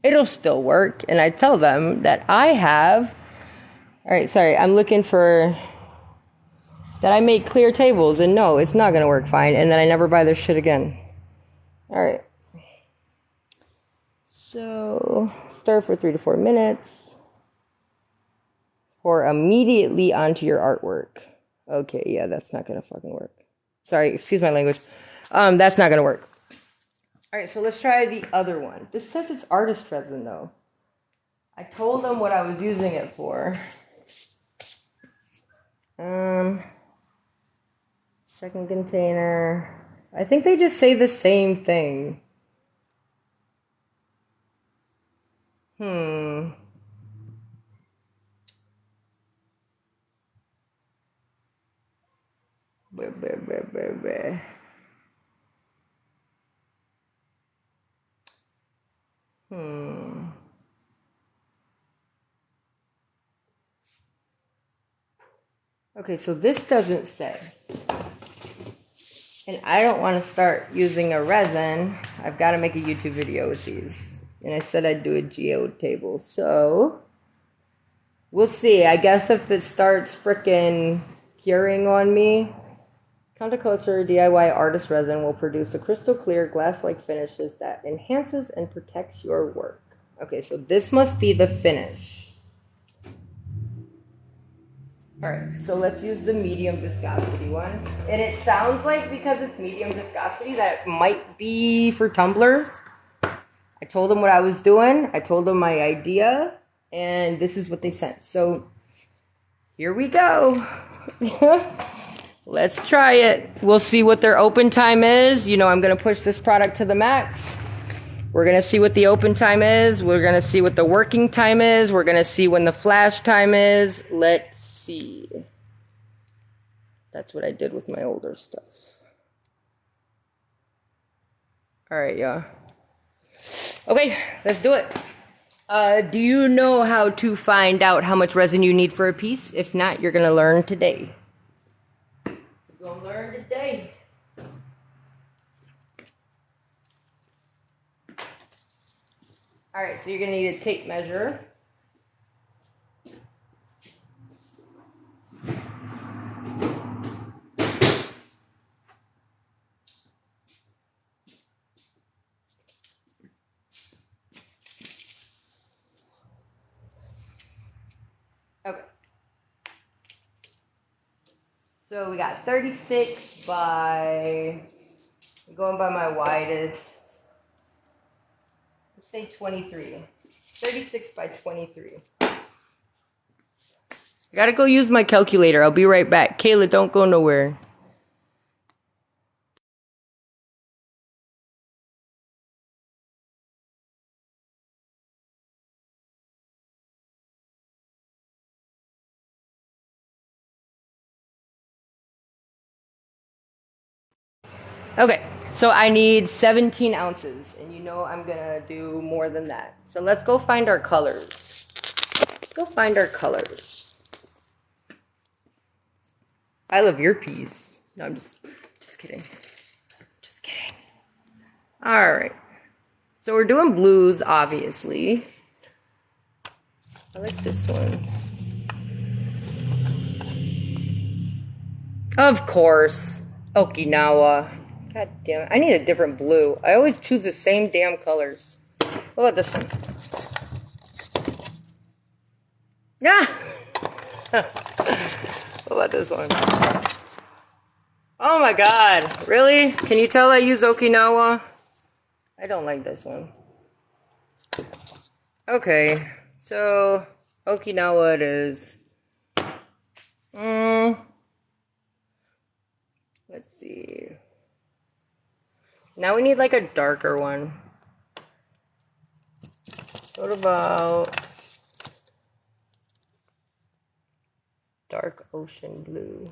It'll still work. And I tell them that I have... All right, sorry, I'm looking for... that I make clear tables, and no, it's not going to work fine, and then I never buy their shit again. All right. So, stir for 3 to 4 minutes. Pour immediately onto your artwork. Okay, yeah, that's not going to fucking work. Sorry, excuse my language. That's not going to work. All right, so let's try the other one. This says it's artist resin, though. I told them what I was using it for. Second container. I think they just say the same thing. Okay, so this doesn't say. And I don't want to start using a resin. I've got to make a YouTube video with these. And I said I'd do a geode table. So, we'll see. I guess if it starts frickin' curing on me, Counterculture DIY Artist Resin will produce a crystal clear glass-like finishes that enhances and protects your work. Okay, so this must be the finish. Alright, so let's use the medium viscosity one. And it sounds like because it's medium viscosity that it might be for tumblers. I told them what I was doing. I told them my idea, and this is what they sent. So here we go. Let's try it. We'll see what their open time is. You know, I'm going to push this product to the max. We're going to see what the open time is. We're going to see what the working time is. We're going to see when the flash time is. Let's see. That's what I did with my older stuff. All right, y'all. Okay, let's do it. Do you know how to find out how much resin you need for a piece? If not, you're going to learn today. You're going to learn today. All right, so you're going to need a tape measure. Okay. So we got 36 by, going by my widest, let's say 23. 36 by 23. I gotta go use my calculator. I'll be right back. Kayla, don't go nowhere. Okay, so I need 17 ounces, and you know I'm gonna do more than that. So let's go find our colors. Let's go find our colors. I love your piece. No, I'm just kidding. Just kidding. All right. So we're doing blues, obviously. I like this one. Of course, Okinawa. God damn it. I need a different blue. I always choose the same damn colors. What about this one? Yeah. What about this one? Oh my god. Really? Can you tell I use Okinawa? I don't like this one. Okay. So, Okinawa it is. Let's see. Now we need like a darker one. What about dark ocean blue?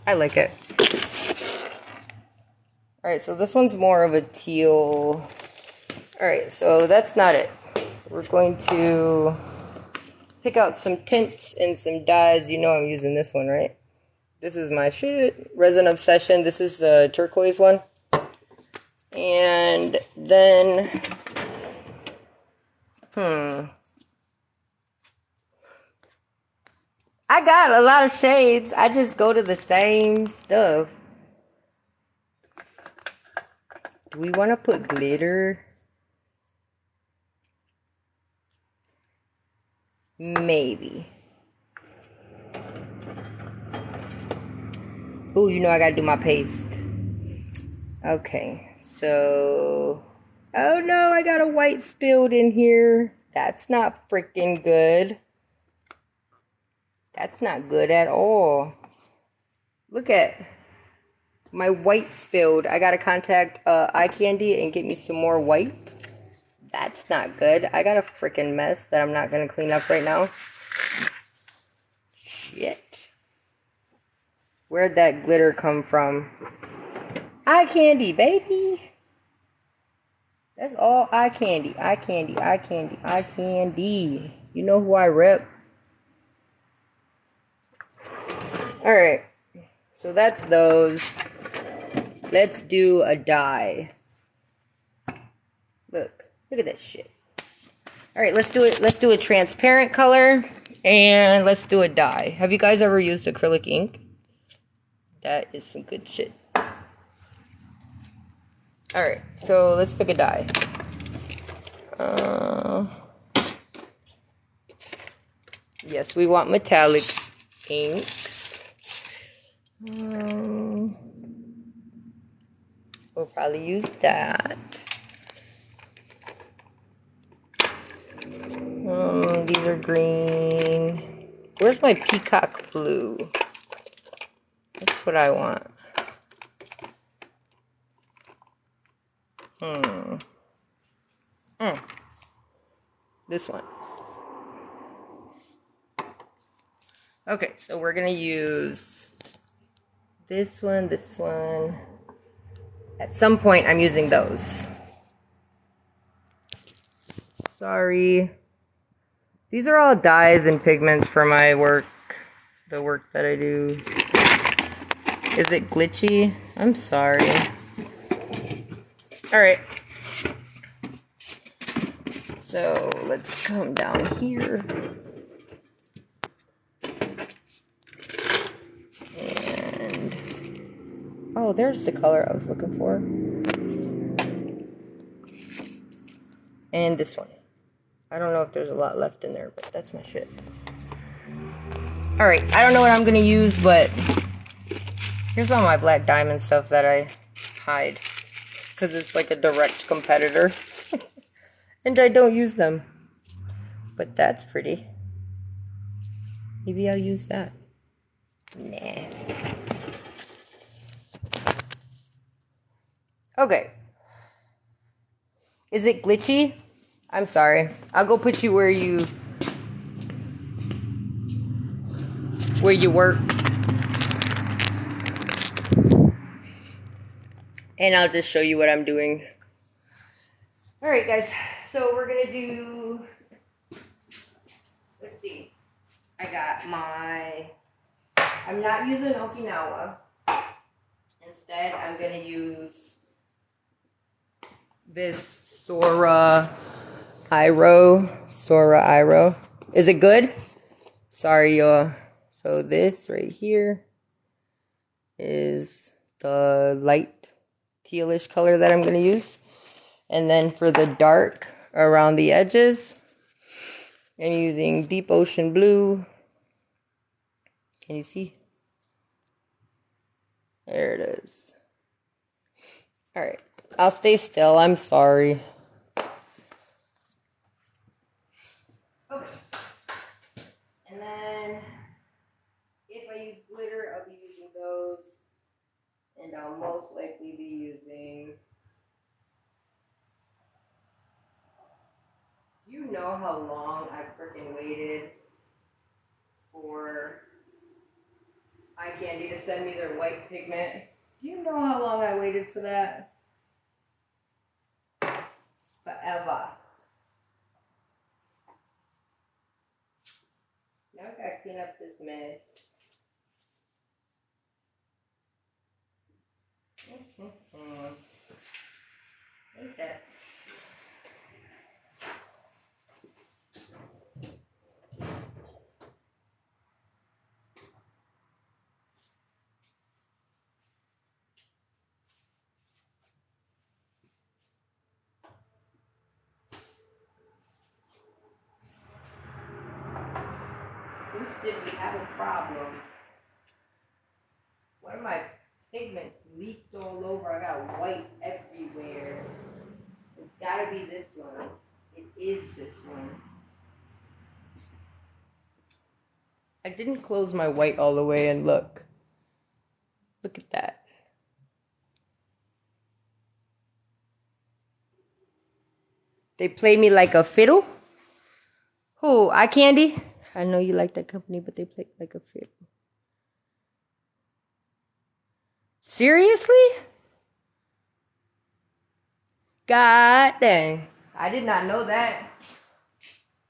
I like it. Alright, so this one's more of a teal. Alright, so that's not it. We're going to pick out some tints and some dyes. You know I'm using this one, right? This is my shit. Resin Obsession. This is the turquoise one. And then, I got a lot of shades. I just go to the same stuff. Do we want to put glitter? Maybe. Ooh, you know I gotta do my paste. Okay, so... Oh no, I got a white spilled in here. That's not freaking good. That's not good at all. Look at my white spilled. I gotta contact EYECANDY and get me some more white. That's not good. I got a freaking mess that I'm not gonna clean up right now. Shit. Where'd that glitter come from? EYECANDY, baby. That's all EYECANDY. EYECANDY, EYECANDY, EYECANDY. You know who I rep. Alright. So that's those. Let's do a dye. Look at that shit. Alright, let's do it. Let's do a transparent color. And let's do a dye. Have you guys ever used acrylic ink? That is some good shit. Alright, so let's pick a dye. Yes, we want metallic inks. We'll probably use that. These are green. Where's my peacock blue? That's what I want. This one. Okay, so we're gonna use this one, this one. At some point, I'm using those. Sorry. These are all dyes and pigments for my work, the work that I do. Is it glitchy? I'm sorry. All right. So let's come down here. And, oh, there's the color I was looking for. And this one. I don't know if there's a lot left in there, but that's my shit. Alright, I don't know what I'm gonna use, but here's all my black diamond stuff that I hide. Because it's like a direct competitor. And I don't use them. But that's pretty. Maybe I'll use that. Nah. Okay. Is it glitchy? I'm sorry. I'll go put you where you work. And I'll just show you what I'm doing. Alright guys, so we're gonna do, let's see. I'm not using Okinawa. Instead, I'm gonna use this Sora Iro. Is it good? Sorry, y'all. So this right here is the light tealish color that I'm going to use. And then for the dark around the edges, I'm using Deep Ocean Blue. Can you see? There it is. All right. I'll stay still. I'm sorry. Okay. And then if I use glitter, I'll be using those. And I'll most likely be using... Do you know how long I've freaking waited for EYECANDY to send me their white pigment? Do you know how long I waited for that? Forever. Now I gotta clean up this mess. Ain't that? Did we have a problem? One of my pigments leaked all over. I got white everywhere. It's gotta be this one. It is this one. I didn't close my white all the way and look. Look at that. They play me like a fiddle? Who, EYECANDY? I know you like that company, but they play like a fiddle. Seriously? God dang. I did not know that.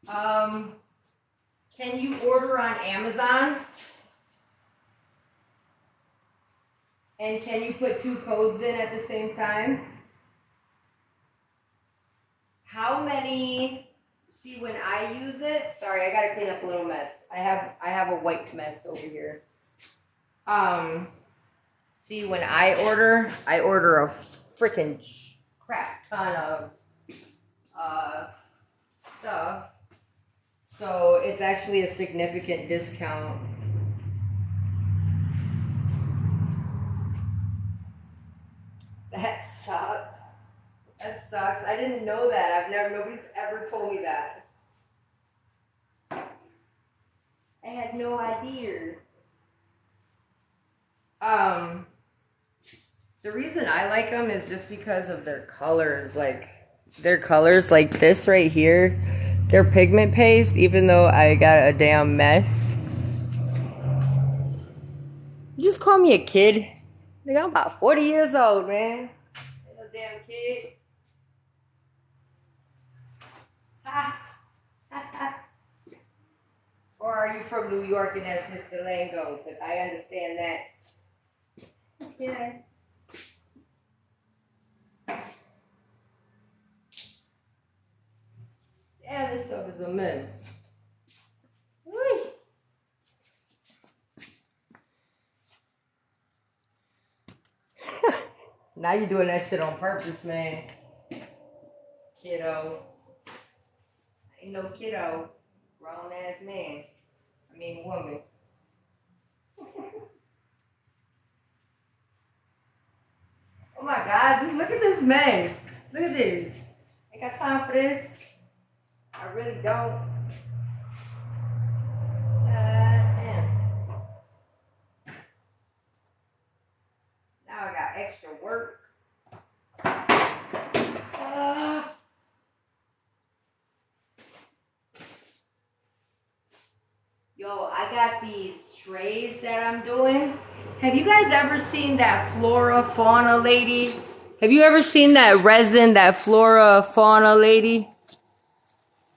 Can you order on Amazon? And can you put 2 codes in at the same time? How many... See, when I use it, sorry, I gotta clean up a little mess. I have a white mess over here. See, when I order a freaking crap ton of stuff. So it's actually a significant discount. That sucks. That sucks. I didn't know that. Nobody's ever told me that. I had no idea. The reason I like them is just because of their colors. Like, their colors, like this right here, they're pigment paste, even though I got a damn mess. You just call me a kid. Nigga, I'm about 40 years old, man. Ain't no damn kid. Ha. Or are you from New York and that's just the lingo? Because I understand that. Yeah. Yeah, this stuff is immense. Whee. Now you're doing that shit on purpose, man. Kiddo. Ain't no kiddo. Grown ass man. I mean woman. Oh my God, look at this mess. Look at this. Ain't got time for this. I really don't. Damn. Now I got extra work. Yo, I got these trays that I'm doing. Have you guys ever seen that flora fauna lady? Have you ever seen that resin, that flora fauna lady?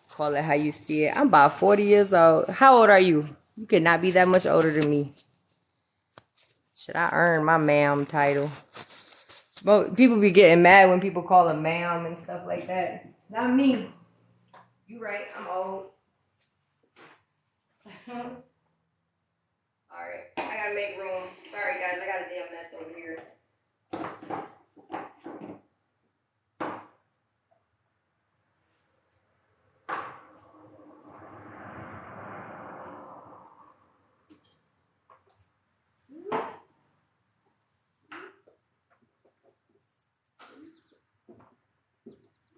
Call it how you see it. I'm about 40 years old. How old are you? You could not be that much older than me. Should I earn my ma'am title? But people be getting mad when people call them ma'am and stuff like that. Not me. You right, I'm old. Alright, I gotta make room. Sorry guys, I got a damn mess over here.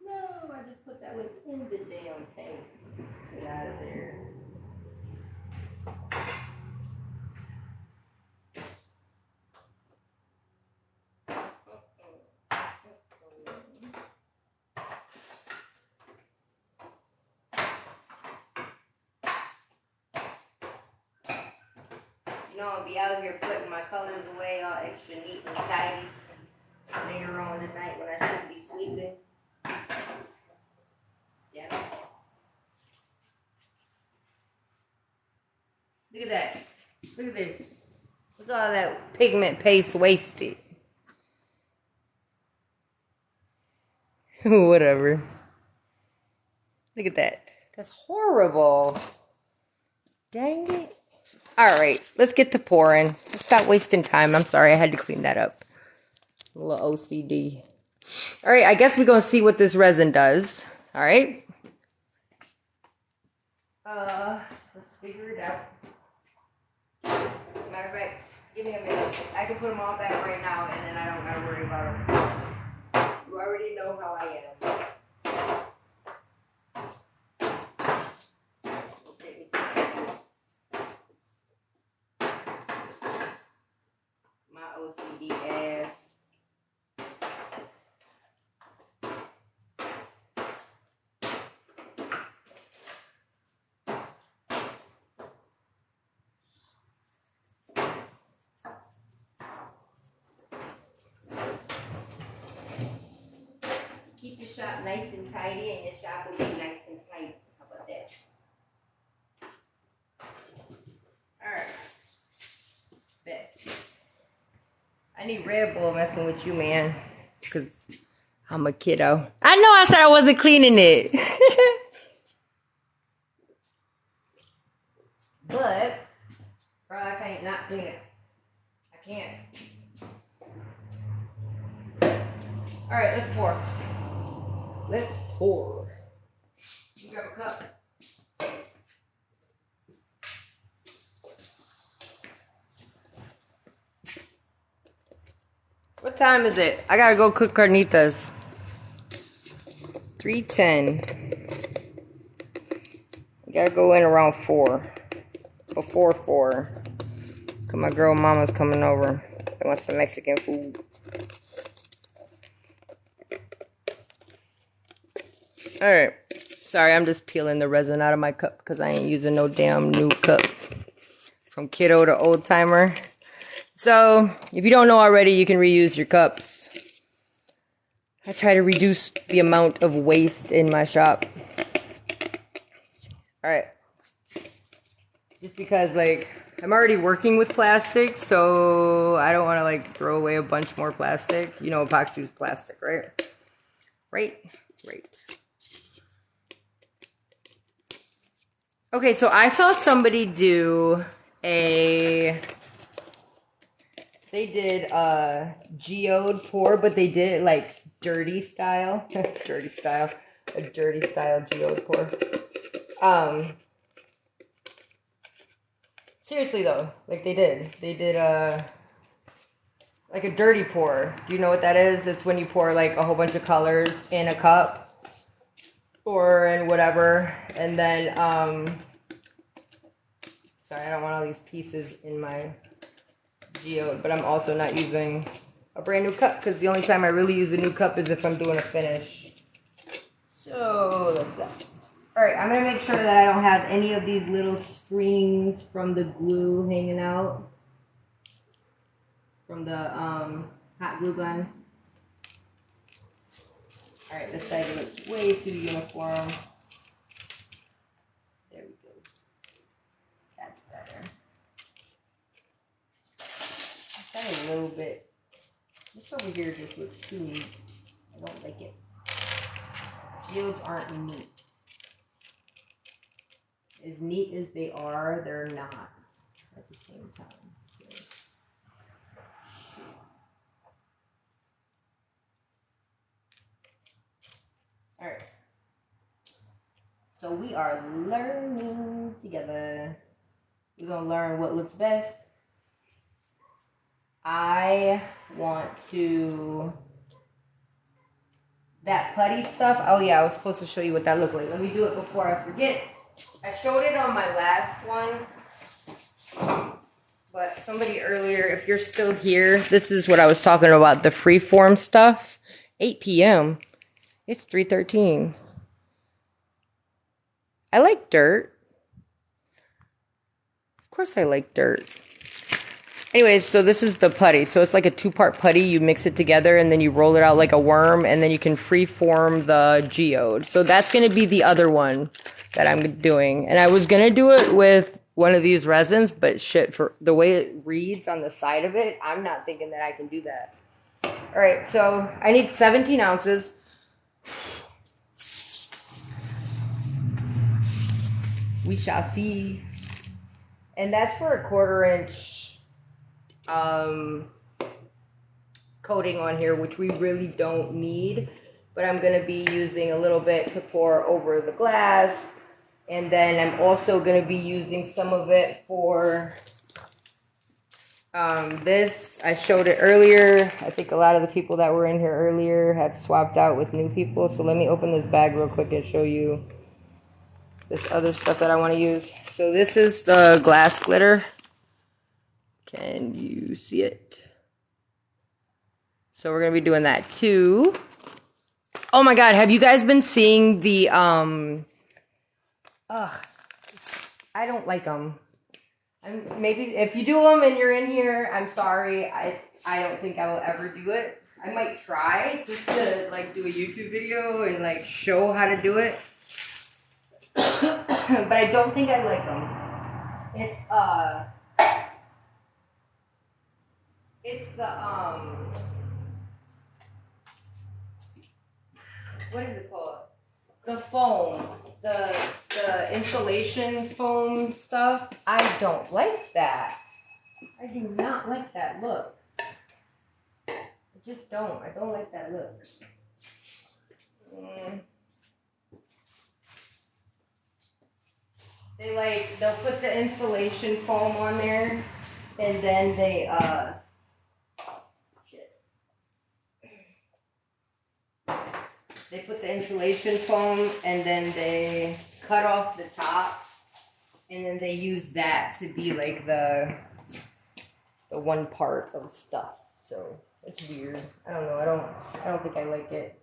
No, I just put that within the damn thing. Get out of there. You know, I'll be out here putting my colors away all extra neat and tidy later on tonight when I should be sleeping. Yeah. Look at that. Look at this. Look at all that pigment paste wasted. Whatever. Look at that. That's horrible. Dang it. All right, let's get to pouring. Let's stop wasting time. I'm sorry, I had to clean that up. A little OCD. All right, I guess we're going to see what this resin does. All right. Let's figure it out. Matter of fact, give me a minute. I can put them all back right now, and then I don't got to worry about them. You already know how I am. My OCD ass. Keep your shop nice and tidy, and your shop will be nice and tight. How about that? Alright. Bet. I need Red Bull messing with you, man. Because I'm a kiddo. I know I said I wasn't cleaning it. But, bro, I can't not clean it. I can't. Alright, let's pour. Let's pour. You grab a cup. What time is it? I gotta go cook carnitas. 3:10. I gotta go in around 4. Before 4. Cause my girl mama's coming over. They want some Mexican food. Alright. Sorry, I'm just peeling the resin out of my cup because I ain't using no damn new cup. From kiddo to old timer. So, if you don't know already, you can reuse your cups. I try to reduce the amount of waste in my shop. Alright. Just because, like, I'm already working with plastic, so I don't want to, like, throw away a bunch more plastic. You know, epoxy is plastic, right? Right? Okay, so I saw somebody do they did a geode pour, but they did it like dirty style. A dirty style geode pour. Seriously though, like they did like a dirty pour. Do you know what that is? It's when you pour like a whole bunch of colors in a cup or in whatever, and then sorry, I don't want all these pieces in my geode, but I'm also not using a brand new cup because the only time I really use a new cup is if I'm doing a finish. So that's that. Alright, I'm going to make sure that I don't have any of these little strings from the glue hanging out. From the hot glue gun. Alright, this side looks way too uniform. There we go. That's better. That's a little bit. This over here just looks too neat. I don't like it. Geodes aren't neat. As neat as they are, they're not at the same time. So. Alright. So we are learning together. We're going to learn what looks best. I want to... That putty stuff. Oh yeah, I was supposed to show you what that looked like. Let me do it before I forget. I showed it on my last one. But somebody earlier, if you're still here, this is what I was talking about. The freeform stuff. 8 p.m. It's 3:13. I like dirt. Of course I like dirt. Anyways, so this is the putty. So it's like a 2-part putty. You mix it together and then you roll it out like a worm and then you can freeform the geode. So that's going to be the other one that I'm doing. And I was going to do it with one of these resins, but shit, for the way it reads on the side of it, I'm not thinking that I can do that. All right, so I need 17 ounces. We shall see. And that's for a 1/4 inch coating on here, which we really don't need, but I'm going to be using a little bit to pour over the glass, and then I'm also going to be using some of it for this. I showed it earlier. I think a lot of the people that were in here earlier have swapped out with new people, so let me open this bag real quick and show you this other stuff that I want to use. So this is the glass glitter. Can you see it? So we're going to be doing that too. Oh my god, have you guys been seeing the I don't like them. Maybe if you do them and you're in here, I'm sorry. I don't think I will ever do it. I might try just to like do a YouTube video and like show how to do it. But I don't think I like them. It's the what is it called? The foam. The insulation foam stuff. I don't like that. I do not like that look. I just don't. I don't like that look. They'll put the insulation foam on there and then they they put the insulation foam and then they cut off the top and then they use that to be like the one part of stuff. So it's weird. I don't know. I don't think I like it.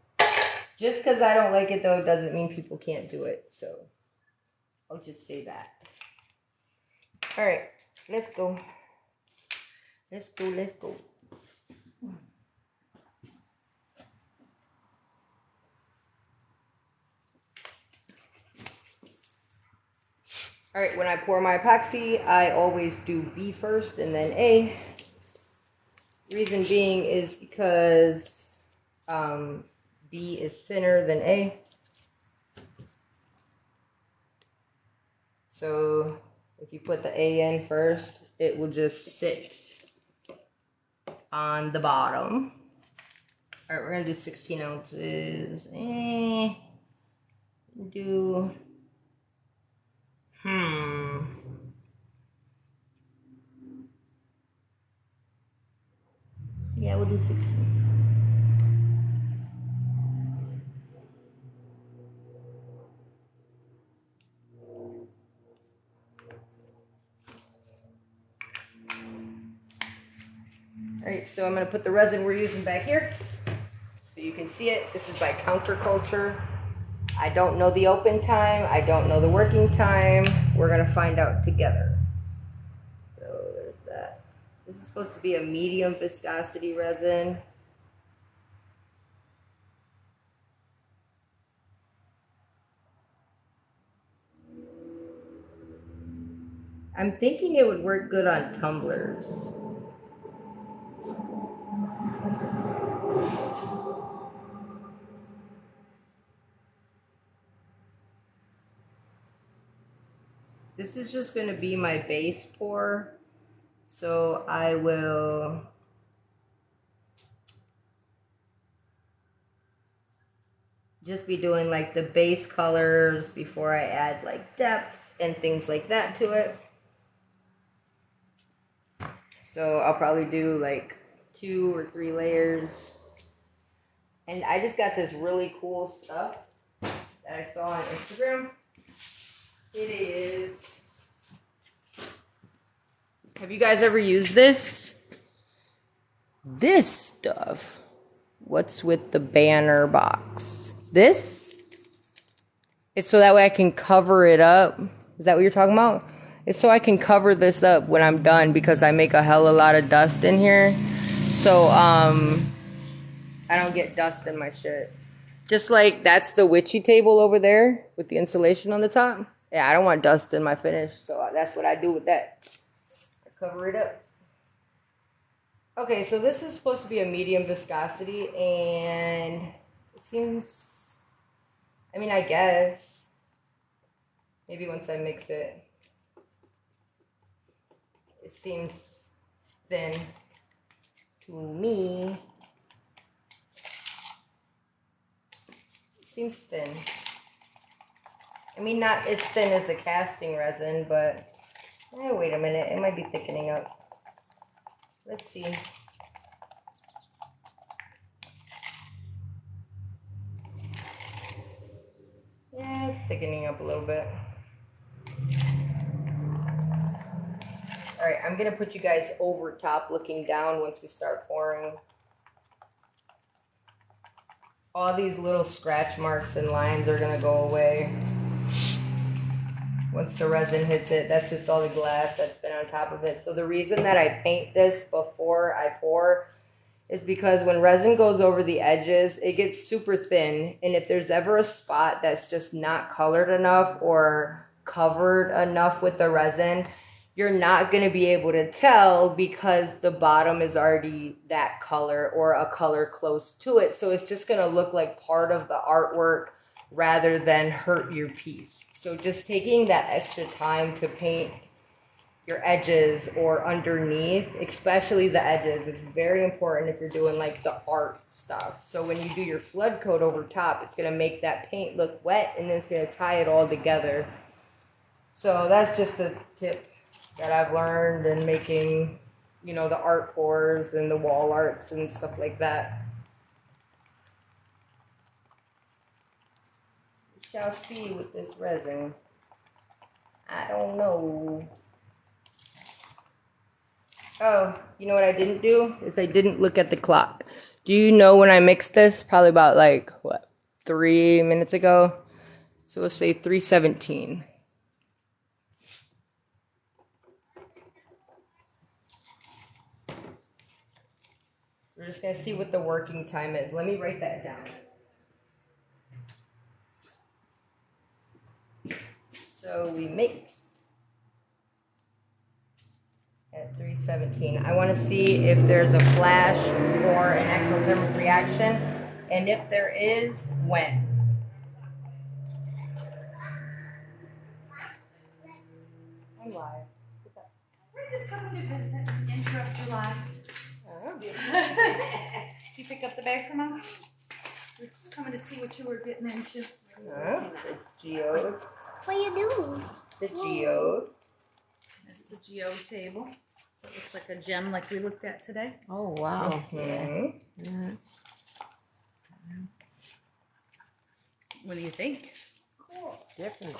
Just because I don't like it though doesn't mean people can't do it. So I'll just say that. All right, let's go. Let's go. Let's go. All right, when I pour my epoxy, I always do B first and then A. Reason being is because B is thinner than A. So if you put the A in first, it will just sit on the bottom. All right, we're gonna do 16 ounces. Yeah, we'll do 16. Alright, so I'm going to put the resin we're using back here so you can see it. This is by Counterculture. I don't know the open time. I don't know the working time. We're going to find out together. So there's that. This is supposed to be a medium viscosity resin. I'm thinking it would work good on tumblers. This is just going to be my base pour. So I will just be doing like the base colors before I add like depth and things like that to it. So I'll probably do like 2 or 3 layers. And I just got this really cool stuff that I saw on Instagram. It is... Have you guys ever used this? This stuff. What's with the banner box? This? It's so that way I can cover it up. Is that what you're talking about? It's so I can cover this up when I'm done because I make a hell of a lot of dust in here. So, I don't get dust in my shit. Just like that's the witchy table over there with the insulation on the top. Yeah, I don't want dust in my finish. So that's what I do with that. I cover it up. Okay, so this is supposed to be a medium viscosity and it seems, I mean, I guess, maybe once I mix it, it seems thin to me. It seems thin. I mean, not as thin as a casting resin, but wait a minute, it might be thickening up. Let's see. Yeah, it's thickening up a little bit. All right, I'm gonna put you guys over top looking down once we start pouring. All these little scratch marks and lines are gonna go away. Once the resin hits it, that's just all the glass that's been on top of it. So the reason that I paint this before I pour is because when resin goes over the edges, it gets super thin. And if there's ever a spot that's just not colored enough or covered enough with the resin, you're not going to be able to tell because the bottom is already that color or a color close to it. So it's just going to look like part of the artwork rather than hurt your piece. So just taking that extra time to paint your edges or underneath, especially the edges, it's very important if you're doing like the art stuff. So when you do your flood coat over top, it's going to make that paint look wet and then it's going to tie it all together. So that's just a tip that I've learned in making, you know, the art pours and the wall arts and stuff like that. shall see with this resin. I don't know. Oh, you know what I didn't do? Is I didn't look at the clock. Do you know when I mixed this? Probably about like, what, 3 minutes ago? So let's say 3:17. We're just going to see what the working time is. Let me write that down. So we mixed at 3:17. I want to see if there's a flash or an exothermic reaction, and if there is, when. I'm live. We're just coming to visit and interrupt your live. Oh. Did you pick up the bag for Mom? We're coming to see what you were getting into. The geode. What are you doing? The geode. That's the geode table. So it looks like a gem like we looked at today. Oh, wow. Mhm. Yeah. What do you think? Different.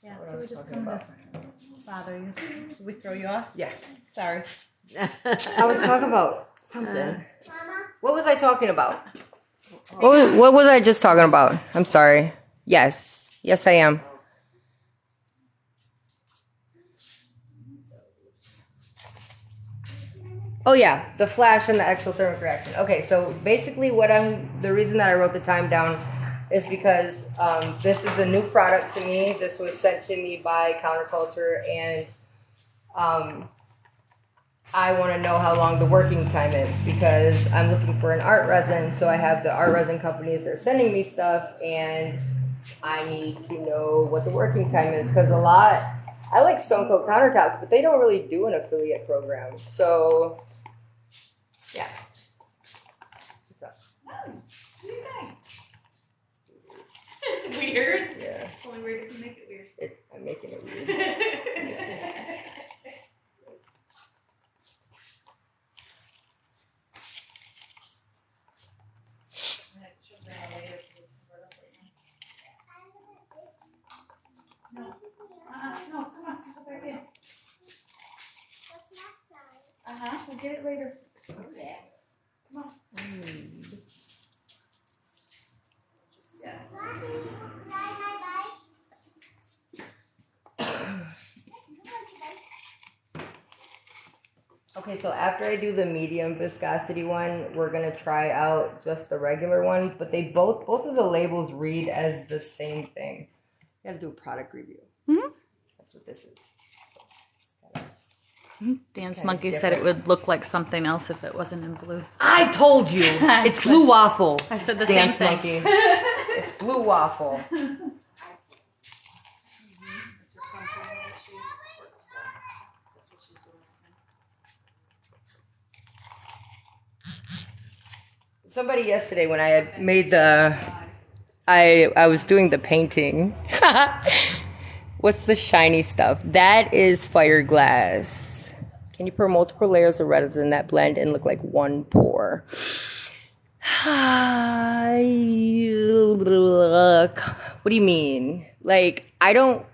Yeah, What so are we're we just talking coming to bother you. Did we throw you off? Yeah. Sorry. I was talking about something. Mama? What was I talking about? What was I just talking about? I'm sorry. Yes. Yes, I am. Oh yeah, the flash and the exothermic reaction. Okay, so basically the reason that I wrote the time down is because this is a new product to me. This was sent to me by Counterculture, and I want to know how long the working time is because I'm looking for an art resin. So I have the art resin companies that are sending me stuff, and I need to know what the working time is because I like Stone Coat countertops, but they don't really do an affiliate program. So, yeah. Oh, what do you think? It's weird. Yeah, It's only weird if you make it weird. I'm making it weird. No, come on, go back in. We'll get it later. Okay. Come on. Yeah. Mommy, ride my bike. Okay, so after I do the medium viscosity one, we're gonna try out just the regular one, but they both of the labels read as the same thing. You gotta do a product review. Mm-hmm. That's what this is. Dance Kinda Monkey said it different. would look like something else if it wasn't in blue. I told you, it's blue waffle. I said the Dance same monkey. thing. It's blue waffle. Somebody yesterday when I had made I was doing the painting. What's the shiny stuff? That is Fireglass. Can you pour multiple layers of resin that blend and look like one pour? What do you mean? Like, I don't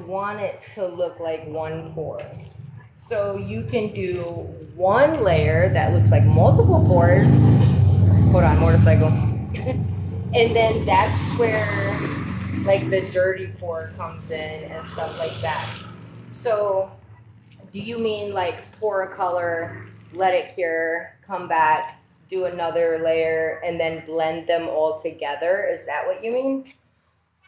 want it to look like one pour. So you can do one layer that looks like multiple pours. Hold on, motorcycle. And then that's where like the dirty pour comes in and stuff like that. So do you mean like pour a color, let it cure, come back, do another layer, and then blend them all together? Is that what you mean?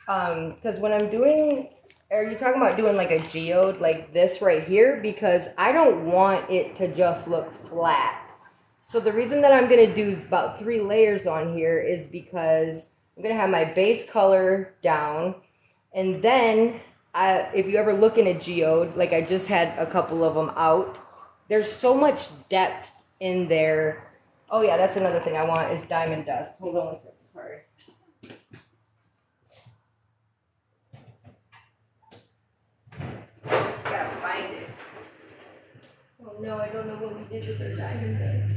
Because when I'm doing, are you talking about doing like a geode like this right here? Because I don't want it to just look flat. So the reason that I'm going to do about 3 layers on here is because I'm going to have my base color down. And then if you ever look in a geode, like I just had a couple of them out, there's so much depth in there. Oh yeah, that's another thing I want is diamond dust. Hold on one second, sorry. Gotta find it. Oh no, I don't know what we did with our diamond dust.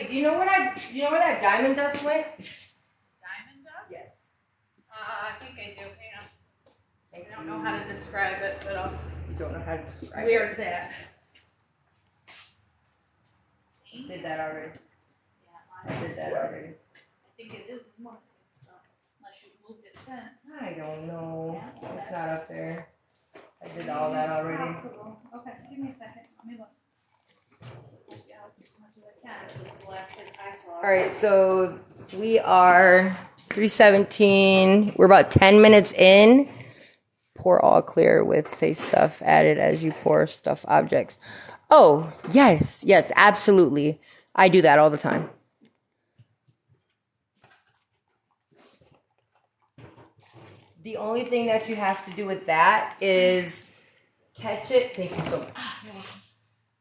Wait, do you know where that diamond dust went? Diamond dust? Yes. I think I do. Hang on. I don't know how to describe it, but I'll. You don't know how to describe Where's that? it. Did that already. Yeah, I did that already. I think it is one. So, unless you moved it since. I don't know. Yeah, It's not up there. I did all that already. Possible. Okay, give me a second. Let me look. Yeah, as much as I can. This is the last place I saw it. All right, so we are 3:17. We're about 10 minutes in. Pour all clear with say stuff added as you pour stuff objects. Oh, yes, absolutely. I do that all the time. The only thing that you have to do with that is catch it. Thank you so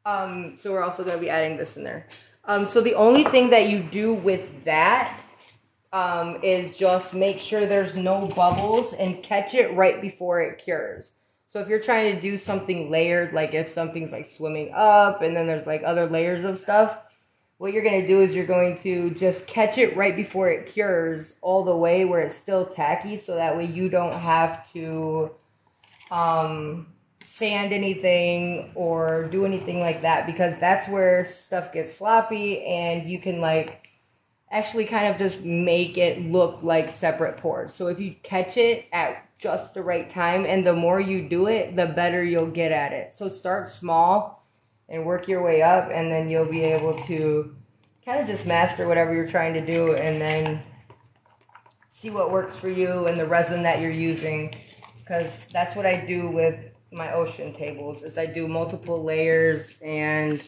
much. So we're also going to be adding this in there. So the only thing that you do with that is just make sure there's no bubbles and catch it right before it cures. So if you're trying to do something layered, like if something's like swimming up and then there's like other layers of stuff, what you're going to do is you're going to just catch it right before it cures all the way where it's still tacky, so that way you don't have to sand anything or do anything like that, because that's where stuff gets sloppy and you can like actually kind of just make it look like separate pours. So if you catch it at just the right time, and the more you do it, the better you'll get at it. So start small and work your way up, and then you'll be able to kind of just master whatever you're trying to do, and then see what works for you and the resin that you're using. Because that's what I do with my ocean tables, is I do multiple layers and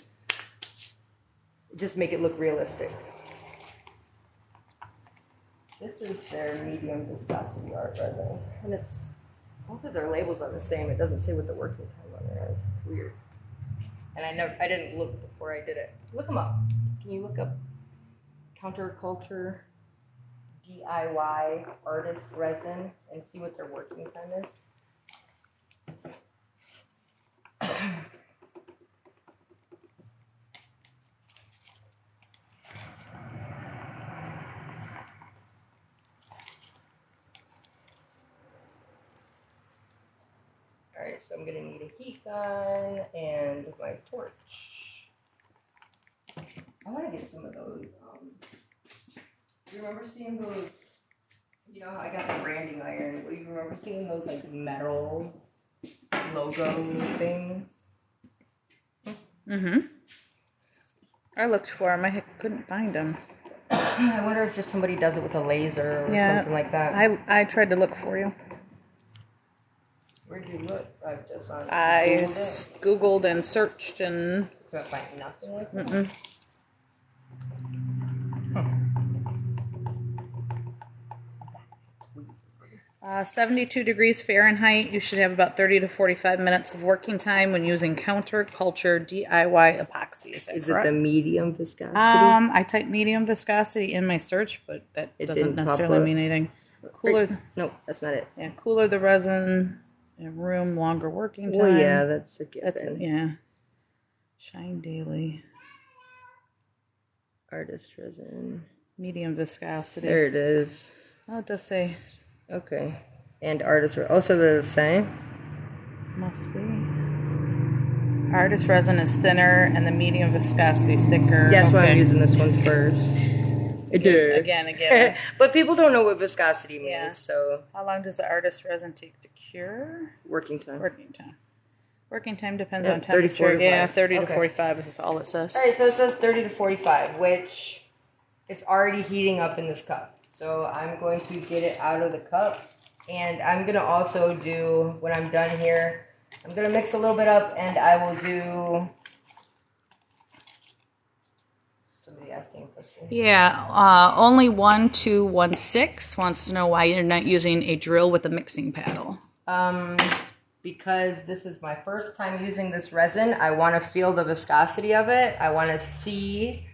just make it look realistic. This is their medium viscosity art resin, and it's both of their labels are the same. It doesn't say what the working time on there is. It's weird. And I didn't look before I did it. Look them up. Can you look up Counterculture DIY artist resin and see what their working time is? Alright, so I'm gonna need a heat gun and my torch. I want to get some of those. Do you remember seeing those? You know how I got the branding iron? Do you remember seeing those like metal logo things? Mm-hmm. I looked for them. I couldn't find them. I wonder if just somebody does it with a laser or something like that. I tried to look for you. Where'd you look? Just on I Googled Googled and searched and... Couldn't find nothing like that? Mm-mm. 72 degrees Fahrenheit. You should have about 30 to 45 minutes of working time when using Counterculture DIY epoxy. Is it the medium viscosity? I typed medium viscosity in my search, but that doesn't necessarily mean anything. Cooler. No, that's not it. Yeah, cooler the resin in room, longer working time. Well, yeah, that's a given. That's it. Yeah. Shine daily. Artist resin. Medium viscosity. There it is. Oh, it does say. Okay. And artist resin. Also they're the same? Must be. Artist resin is thinner and the medium viscosity is thicker. That's why I'm using this one first. Again. But people don't know what viscosity means, Yeah. so. How long does the artist resin take to cure? Working time. Working time depends Yeah, on 30 to temperature. 45. Yeah, 30 Okay. to 45 is all it says. Alright, so it says 30 to 45, which it's already heating up in this cup. So I'm going to get it out of the cup. And I'm going to also do, when I'm done here, I'm going to mix a little bit up, and I will do... Somebody asking a question. Yeah, only 1216 wants to know why you're not using a drill with a mixing paddle. Because this is my first time using this resin. I want to feel the viscosity of it. I want to see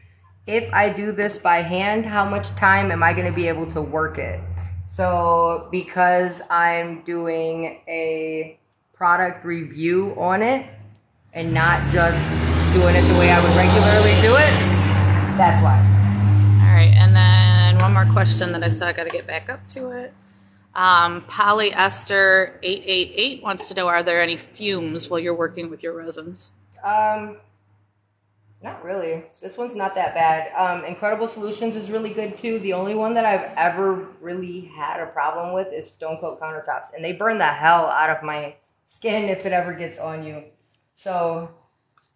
if I do this by hand, how much time am I going to be able to work it? So because I'm doing a product review on it and not just doing it the way I would regularly do it, that's why. more question that I saw. I got to get back up to it. Polyester 888 wants to know, are there any fumes while you're working with your resins? Not really. This one's not that bad. Incredible Solutions is really good too. The only one that I've ever really had a problem with is Stone Coat countertops, and they burn the hell out of my skin if it ever gets on you. So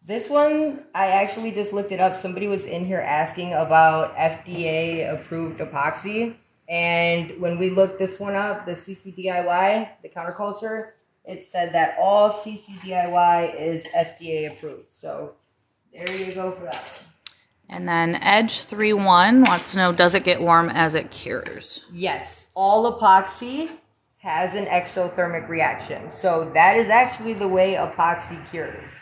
this one, I actually just looked it up. Somebody was in here asking about FDA approved epoxy, and when we looked this one up, the CCDIY, the counterculture, it said that all CCDIY is FDA approved. So there you go for that one. And then Edge 31 wants to know, does it get warm as it cures? Yes, all epoxy has an exothermic reaction. So that is actually the way epoxy cures.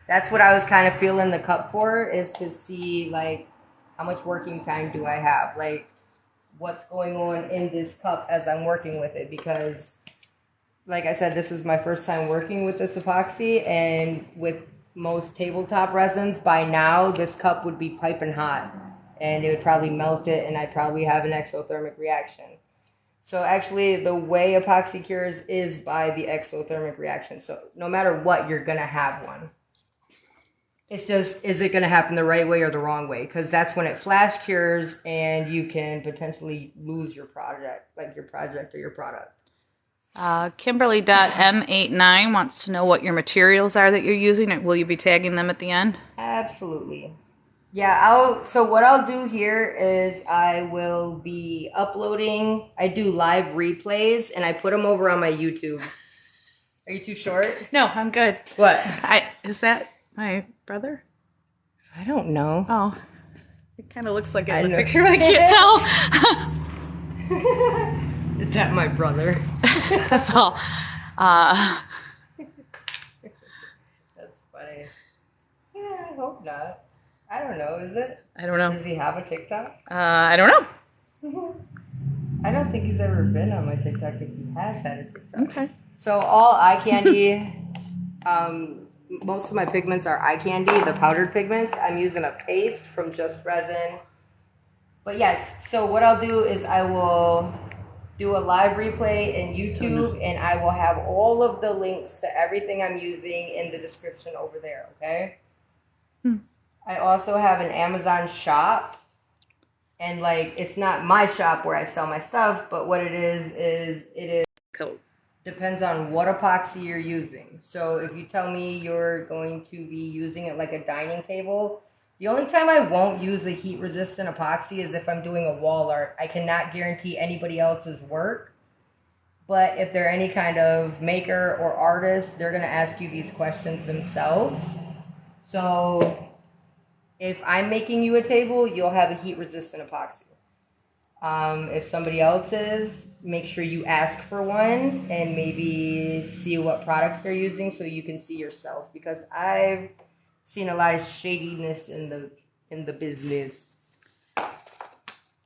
That's what I was kind of feeling the cup for, is to see like how much working time do I have? Like what's going on in this cup as I'm working with it, because like I said, this is my first time working with this epoxy, and with most tabletop resins, by now this cup would be piping hot and it would probably melt it, and I'd probably have an exothermic reaction. So actually the way epoxy cures is by the exothermic reaction. So no matter what, you're gonna have one. It's just, is it gonna happen the right way or the wrong way? Because that's when it flash cures and you can potentially lose your project, like your project or your product. Kimberly.M89 wants to know what your materials are that you're using. Will you be tagging them at the end? Absolutely. Yeah, so what I'll do here is I will be uploading, I do live replays and I put them over on my YouTube. Are you too short? No, I'm good. What? Is that my brother? I don't know. Oh, it kind of looks like it I in the know. picture, but I can't tell. Is that my brother? That's all. That's funny. Yeah, I hope not. I don't know, is it? I don't know. Does he have a TikTok? I don't know. I don't think he's ever been on my TikTok if he has had a TikTok. Okay. So all eye candy, most of my pigments are eye candy, the powdered pigments. I'm using a paste from Just Resin. But yes, so what I'll do is I will do a live replay in YouTube, and I will have all of the links to everything I'm using in the description over there, okay? I also have an Amazon shop, and like, it's not my shop where I sell my stuff, but what it is Cool. depends on what epoxy you're using. So if you tell me you're going to be using it like a dining table, the only time I won't use a heat-resistant epoxy is if I'm doing a wall art. I cannot guarantee anybody else's work, but if they're any kind of maker or artist, they're going to ask you these questions themselves. So if I'm making you a table, you'll have a heat-resistant epoxy. If somebody else is, make sure you ask for one and maybe see what products they're using so you can see yourself, because I've seen a lot of shadiness in the business. Does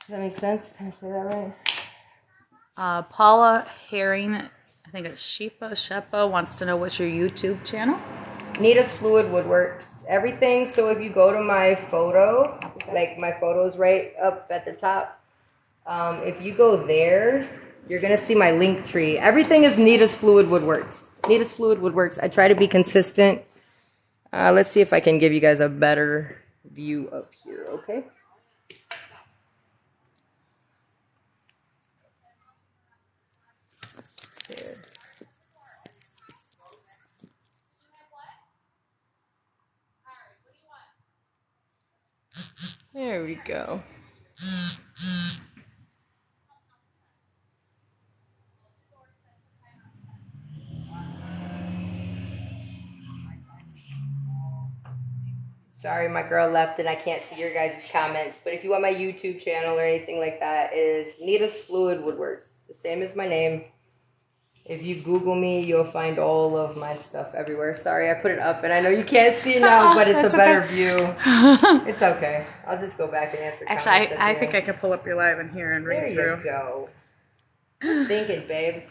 that make sense? Did I say that right? Paula Herring, I think it's Shepa, wants to know what's your YouTube channel. Nita's Fluid Woodworks. Everything. So if you go to my photo, like my photo's right up at the top. If you go there, you're going to see my link tree. Everything is Nita's Fluid Woodworks. Nita's Fluid Woodworks. I try to be consistent. Let's see if I can give you guys a better view up here, okay? There we go. Sorry, my girl left and I can't see your guys' comments. But if you want my YouTube channel or anything like that, it is Nita's Fluid Woodworks. The same as my name. If you Google me, you'll find all of my stuff everywhere. Sorry, I put it up and I know you can't see it now, but it's a better view. It's okay. I'll just go back and answer comments. Actually, I think I can pull up your live in here and read through. There you go. Thinking, babe.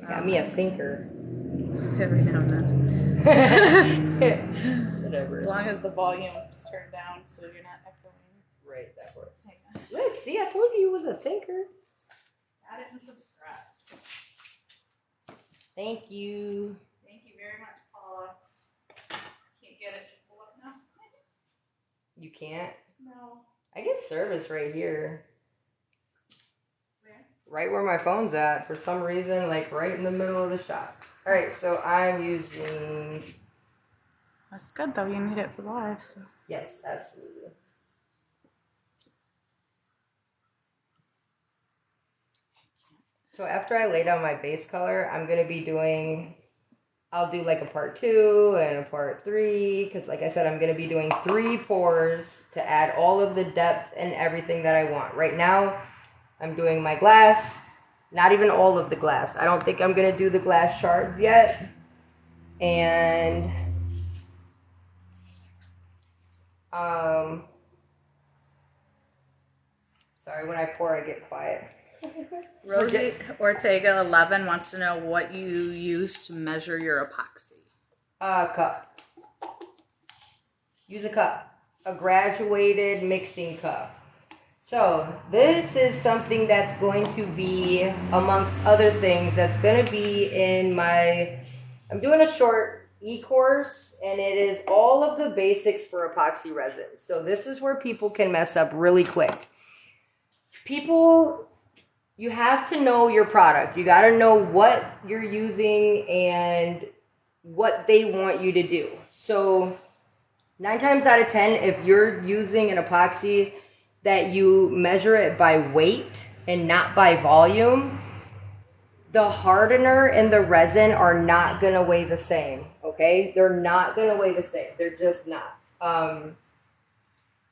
Got me a thinker. Every now and then. Whatever. As long as the volume's turned down so you're not echoing. Right, that works. Hang on. Look, see, I told you was a thinker. Add it and subscribe. Thank you. Thank you very much, Paula. Can't get it. What now? You can't? No. I get service right here. Where? Right where my phone's at. For some reason, like right in the middle of the shop. All right, so I'm using... That's good though. You need it for live. So. Yes, absolutely. So after I lay down my base color, I'm going to be doing... I'll do like a part 2 and a part 3, because like I said, I'm going to be doing 3 pours to add all of the depth and everything that I want. Right now, I'm doing my glass, not even all of the glass. I don't think I'm going to do the glass shards yet. And sorry, when I pour, I get quiet. Rosie Ortega 11 wants to know what you use to measure your epoxy. A cup. Use a cup. A graduated mixing cup. So this is something that's going to be, amongst other things, that's going to be in my, I'm doing a short e-course, and it is all of the basics for epoxy resin. So this is where people can mess up really quick. People, you have to know your product. You got to know what you're using and what they want you to do. So 9 times out of 10, if you're using an epoxy that you measure it by weight and not by volume, the hardener and the resin are not going to weigh the same, okay? They're not going to weigh the same. They're just not.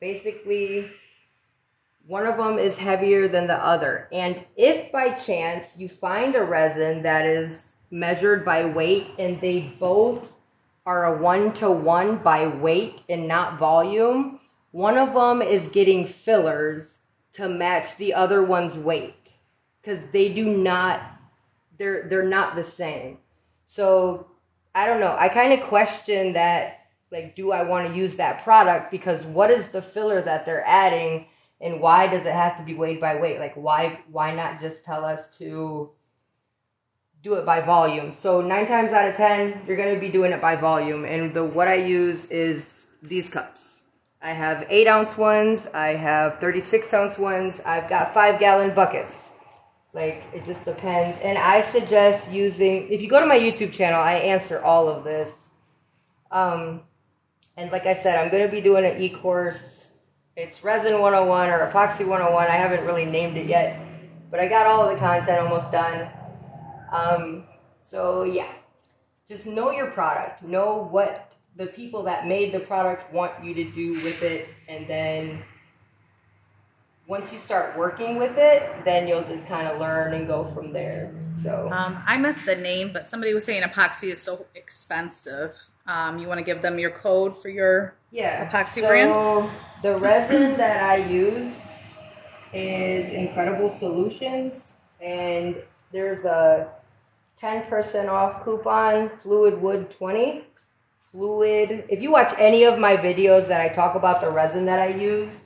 Basically, one of them is heavier than the other. And if by chance you find a resin that is measured by weight and they both are a 1-to-1 by weight and not volume, one of them is getting fillers to match the other one's weight, because they do not, they're not the same. So I don't know. I kind of question that, like, do I want to use that product? Because what is the filler that they're adding, and why does it have to be weighed by weight? Like, why not just tell us to do it by volume? So 9 times out of 10, you're going to be doing it by volume. And what I use is these cups. I have 8-ounce ones. I have 36-ounce ones. I've got 5-gallon buckets. Like, it just depends. And I suggest using, if you go to my YouTube channel, I answer all of this. And like I said, I'm going to be doing an e-course. It's Resin 101 or Epoxy 101. I haven't really named it yet, but I got all of the content almost done. So yeah, just know your product. Know what the people that made the product want you to do with it, and then once you start working with it, then you'll just kind of learn and go from there. So I missed the name, but somebody was saying epoxy is so expensive. You want to give them your code for your epoxy brand? So the resin that I use is Incredible Solutions, and there's a 10% off coupon, Fluid Wood 20. Fluid. If you watch any of my videos that I talk about the resin that I use,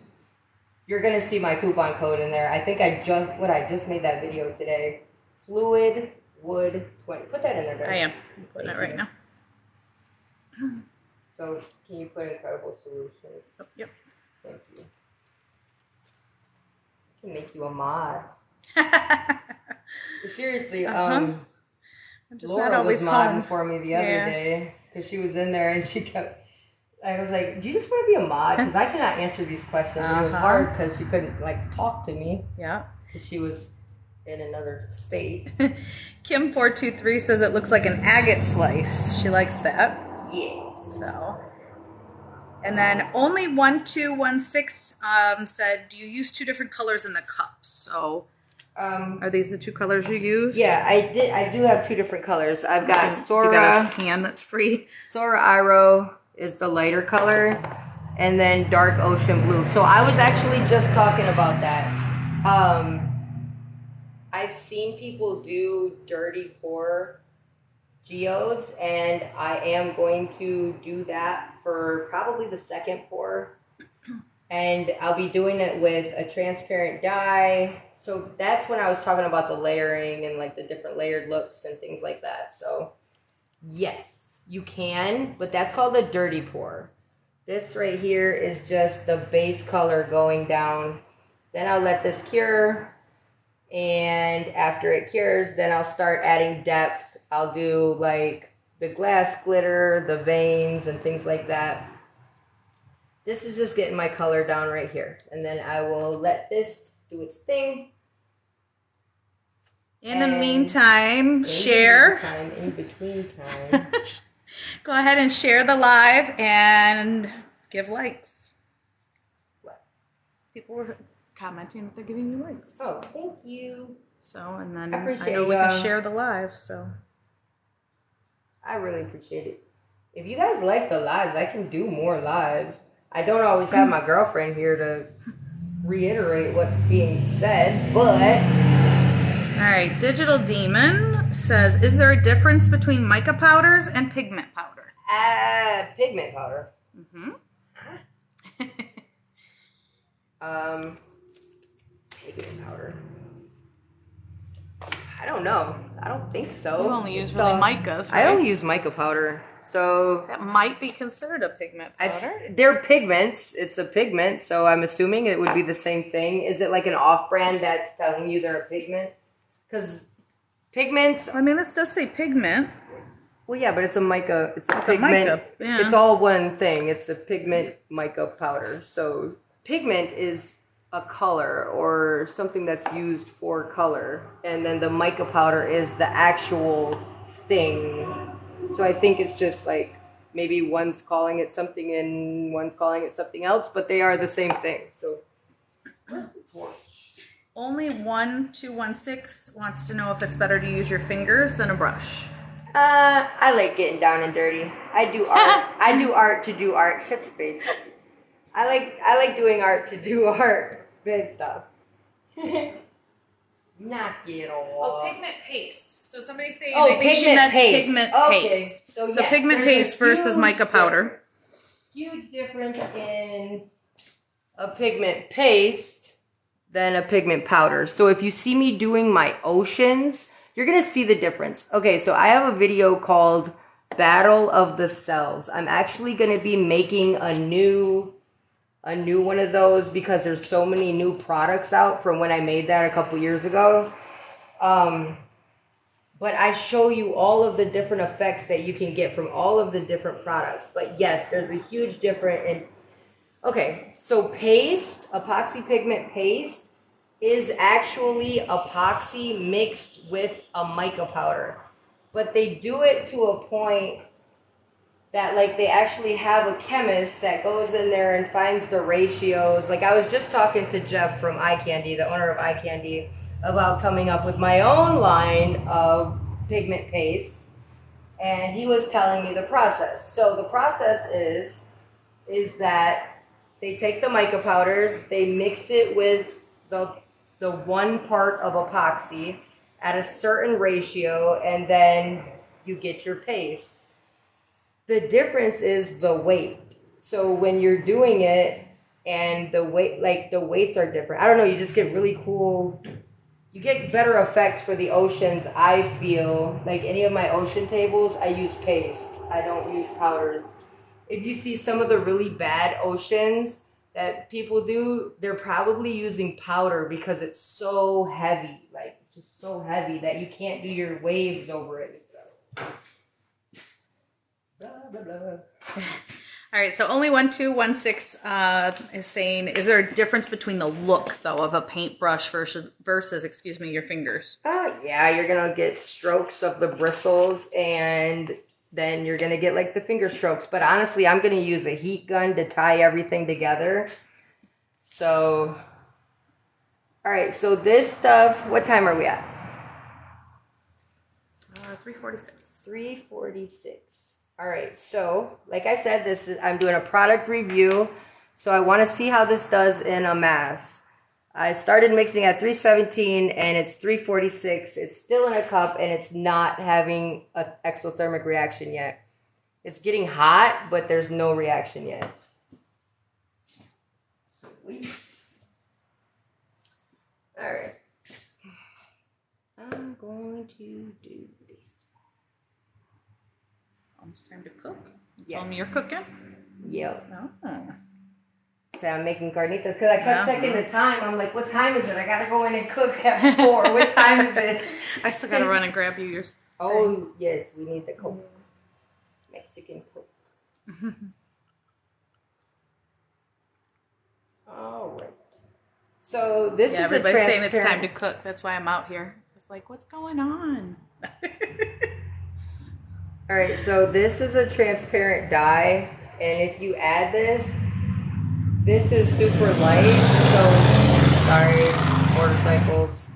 you're gonna see my coupon code in there. I think I just made that video today. Fluid Wood 20. Put that in there, Barry. I am. I'm putting it right now. So can you put Incredible Solutions? Yep. Thank you. I can make you a mod. Seriously, I'm just Laura not always was modding home. for me the other day because she was in there and she kept. I was like, "Do you just want to be a mod?" Because I cannot answer these questions. And it was hard because she couldn't talk to me. Yeah. Because she was in another state. Kim423 says it looks like an agate slice. She likes that. Yes. So. And then only 1216 said, "Do you use 2 different colors in the cups?" So. Are these the 2 colors you use? Yeah, I do have 2 different colors. I've got Sora. You got a can that's free. Sora Iro is the lighter color, and then Dark Ocean Blue. So I was actually just talking about that. I've seen people do dirty pour geodes, and I am going to do that for probably the second pour. And I'll be doing it with a transparent dye. So that's when I was talking about the layering and like the different layered looks and things like that. So yes, you can, but that's called a dirty pour. This right here is just the base color going down. Then I'll let this cure. And after it cures, then I'll start adding depth. I'll do like the glass glitter, the veins, and things like that. This is just getting my color down right here. And then I will let this do its thing. In the meantime, share. In between time. Go ahead and share the live and give likes. What? People were commenting that they're giving you likes. Oh, thank you. So, and then I I appreciate know we can share the live, so. I really appreciate it. If you guys like the lives, I can do more lives. I don't always have my girlfriend here to reiterate what's being said, but... All right, Digital Demon says, is there a difference between mica powders and pigment powder? Pigment powder. Mm-hmm. Pigment powder. I don't know. I don't think so. You only use really micas, right? I only use mica powder. So that might be considered a pigment powder. They're pigments. It's a pigment, so I'm assuming it would be the same thing. Is it like an off-brand that's telling you they're a pigment? Because pigments... I mean, this does say pigment. Well, yeah, but it's a mica. It's a pigment. Mica, yeah. It's all one thing. It's a pigment mica powder. So pigment is a color or something that's used for color. And then the mica powder is the actual thing. So I think it's just like maybe one's calling it something and one's calling it something else, but they are the same thing. So Only 1216 wants to know if it's better to use your fingers than a brush. I like getting down and dirty. I do art. I do art to do art. Shut your face. I like doing art to do art. Big stuff. Knock it off. Oh, pigment paste. So somebody's saying Oh, I think she pigment meant paste. pigment Okay. paste. So, So yes, pigment there's a paste versus huge mica powder. Huge difference in a pigment paste than a pigment powder. So if you see me doing my oceans, you're going to see the difference. Okay, so I have a video called Battle of the Cells. I'm actually going to be making a new one of those because there's so many new products out from when I made that a couple years ago. But I show you all of the different effects that you can get from all of the different products. But yes, there's a huge difference. Okay, so paste, epoxy pigment paste, is actually epoxy mixed with a mica powder. But they do it to a point that like they actually have a chemist that goes in there and finds the ratios. Like I was just talking to Jeff from EYECANDY, the owner of EYECANDY, about coming up with my own line of pigment paste. And he was telling me the process. So the process is that they take the mica powders, they mix it with the one part of epoxy at a certain ratio, and then you get your paste. The difference is the weight. So when you're doing it and the weight, like the weights are different. I don't know, you just get really cool, you get better effects for the oceans, I feel. Like any of my ocean tables, I use paste. I don't use powders. If you see some of the really bad oceans that people do, they're probably using powder because it's so heavy. Like, it's just so heavy that you can't do your waves over it. So. Blah, blah, blah. All right, so only 1216 is saying, is there a difference between the look, though, of a paintbrush versus excuse me, your fingers? Yeah, you're going to get strokes of the bristles, and then you're going to get, like, the finger strokes. But honestly, I'm going to use a heat gun to tie everything together. So, all right, so this stuff, what time are we at? 346. 346. All right, so like I said, I'm doing a product review, so I want to see how this does in a mass. I started mixing at 317 and it's 346. It's still in a cup and it's not having an exothermic reaction yet. It's getting hot, but there's no reaction yet. So Sweet. All right. I'm going to do this. Almost time to cook. Yes. Tell me you're cooking. Yep. Oh. So I'm making carnitas because I kept checking the time. I'm like, what time is it? I gotta go in and cook at 4. What time is it? I still gotta run and grab you your thing. Oh, yes, we need the Coke. Mexican Coke. All right. So this is a everybody's saying transparent... it's time to cook. That's why I'm out here. It's like, what's going on? All right, so this is a transparent dye, and if you add this is super light. So, sorry, motorcycles.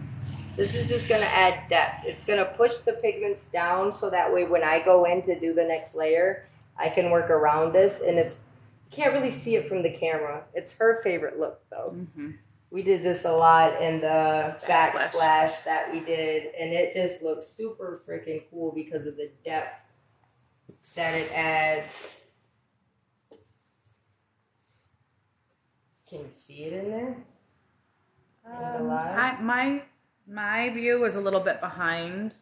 This is just gonna add depth. It's gonna push the pigments down, so that way when I go in to do the next layer, I can work around this, and you can't really see it from the camera. It's her favorite look, though. Mm-hmm. We did this a lot in the Backsplash. backsplash that we did, and it just looks super freaking cool because of the depth that it adds. Can you see it in there? In the live? My view is a little bit behind.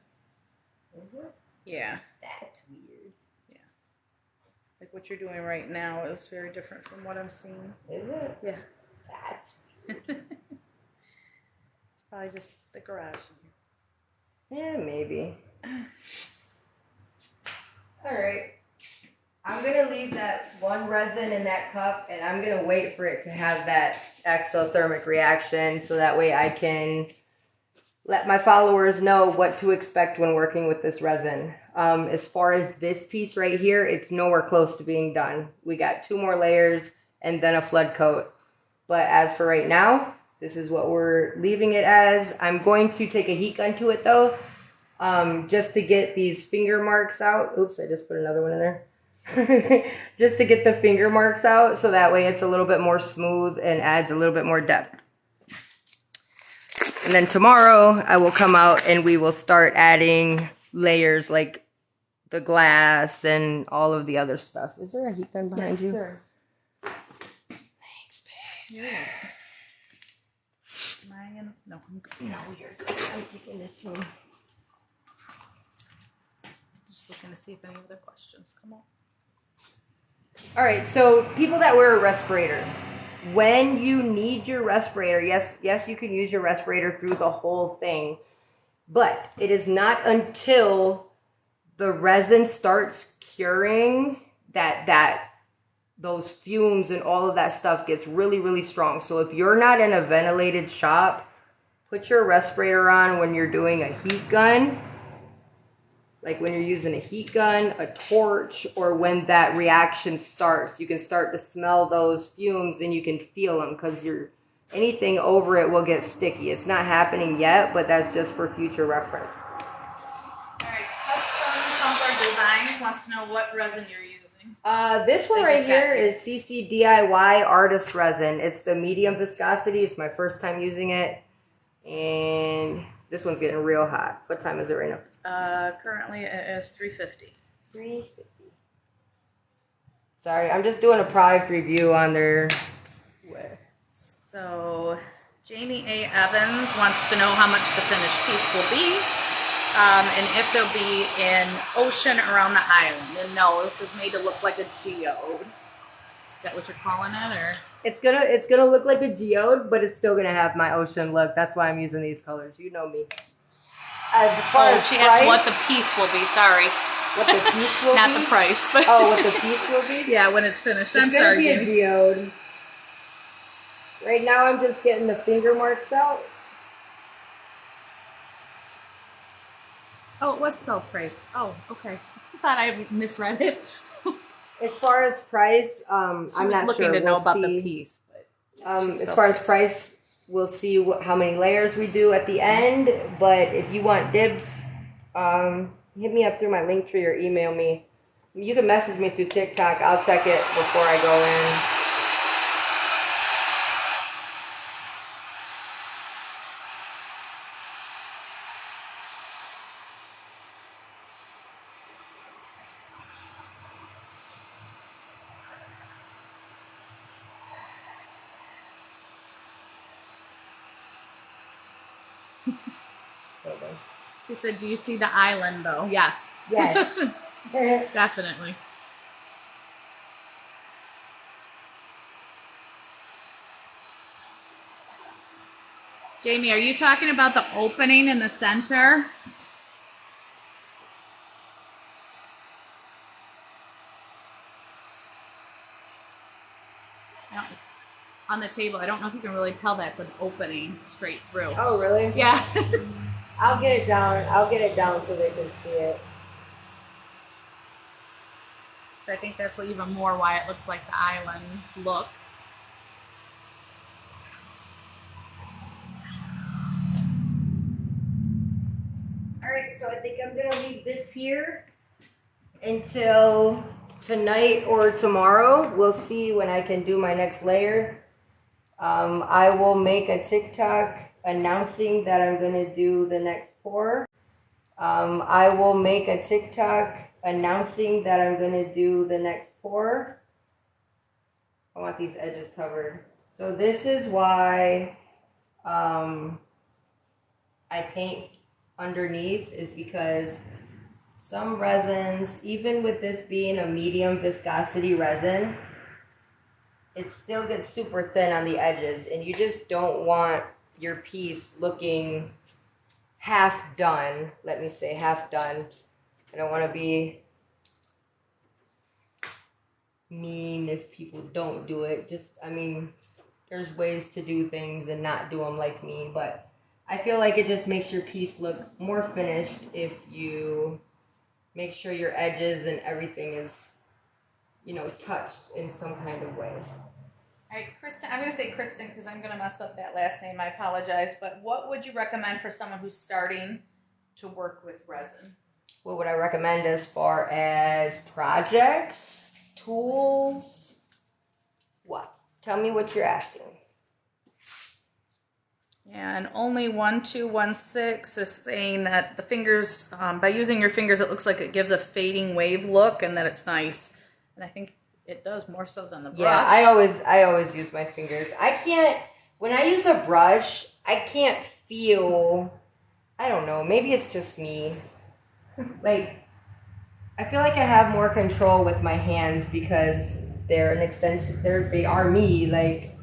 Is it? Yeah. That's weird. Yeah. Like what you're doing right now is very different from what I'm seeing. Is it? Yeah. That's It's probably just the garage. Yeah, maybe. All right. I'm going to leave that one resin in that cup, and I'm going to wait for it to have that exothermic reaction so that way I can let my followers know what to expect when working with this resin. As far as this piece right here, it's nowhere close to being done. We got 2 more layers and then a flood coat. But as for right now, this is what we're leaving it as. I'm going to take a heat gun to it though, just to get these finger marks out. Oops, I just put another one in there. Just to get the finger marks out so that way it's a little bit more smooth and adds a little bit more depth. And then tomorrow I will come out and we will start adding layers like the glass and all of the other stuff. Is there a heat gun behind you? There is. Thanks, babe. Yeah. Am I in? No, I'm good. No, you're good. I'm taking this one. Just looking to see if any other questions come up. All right, so people that wear a respirator, when you need your respirator, yes, you can use your respirator through the whole thing, but it is not until the resin starts curing that those fumes and all of that stuff gets really, really strong. So if you're not in a ventilated shop, put your respirator on when you're doing a heat gun. Like when you're using a heat gun, a torch, or when that reaction starts, you can start to smell those fumes and you can feel them because anything over it will get sticky. It's not happening yet, but that's just for future reference. All right, Custom Tumbler Designs wants to know what resin you're using. This one right here is CC DIY Artist Resin. It's the medium viscosity. It's my first time using it. And this one's getting real hot. What time is it right now? Currently it is 350. 350. Sorry, I'm just doing a product review on their... So, Jamie A. Evans wants to know how much the finished piece will be, and if they'll be in ocean around the island. And no, this is made to look like a geode. Is that what you're calling it, or? It's gonna look like a geode, but it's still gonna have my ocean look. That's why I'm using these colors. You know me. She asked what the piece will be. Sorry. What the piece will be? Not the price, but what the piece will be? Yeah, when it's finished. It's I'm sorry, gonna Jamie. be a geode. Right now, I'm just getting the finger marks out. Oh, it was spelled price. Oh, okay. I thought I misread it. As far as price, I'm not looking sure. to know about the piece, but as far as price, we'll see how many layers we do at the end. But if you want dibs, hit me up through my link tree or email me. You can message me through TikTok. I'll check it before I go in. She said, do you see the island though? Yes. Yes. Definitely. Jamie, are you talking about the opening in the center? Yeah. On the table, I don't know if you can really tell that's an opening straight through. Oh, really? Yeah. I'll get it down. I'll get it down so they can see it. So I think that's what even more why it looks like the island look. All right, so I think I'm gonna leave this here until tonight or tomorrow. We'll see when I can do my next layer. I will make a TikTok announcing that I'm gonna do the next pour. I will make a TikTok announcing that I'm gonna do the next pour. I want these edges covered. So this is why I paint underneath, is because some resins, even with this being a medium viscosity resin, it still gets super thin on the edges, and you just don't want your piece looking half done. Let me say half done. I don't want to be mean if people don't do it. Just, I mean, there's ways to do things and not do them like me, but I feel like it just makes your piece look more finished if you make sure your edges and everything is, you know, touched in some kind of way. All right, Kristen, I'm going to say Kristen because I'm going to mess up that last name. I apologize. But what would you recommend for someone who's starting to work with resin? What would I recommend as far as projects, tools? What? Tell me what you're asking. And only 1216 is saying that the fingers, by using your fingers, it looks like it gives a fading wave look and that it's nice. And I think it does more so than the brush. Yeah, I always use my fingers. I can't, when I use a brush, I can't feel, I don't know, maybe it's just me. Like, I feel like I have more control with my hands because they're an extension, they are me. Like,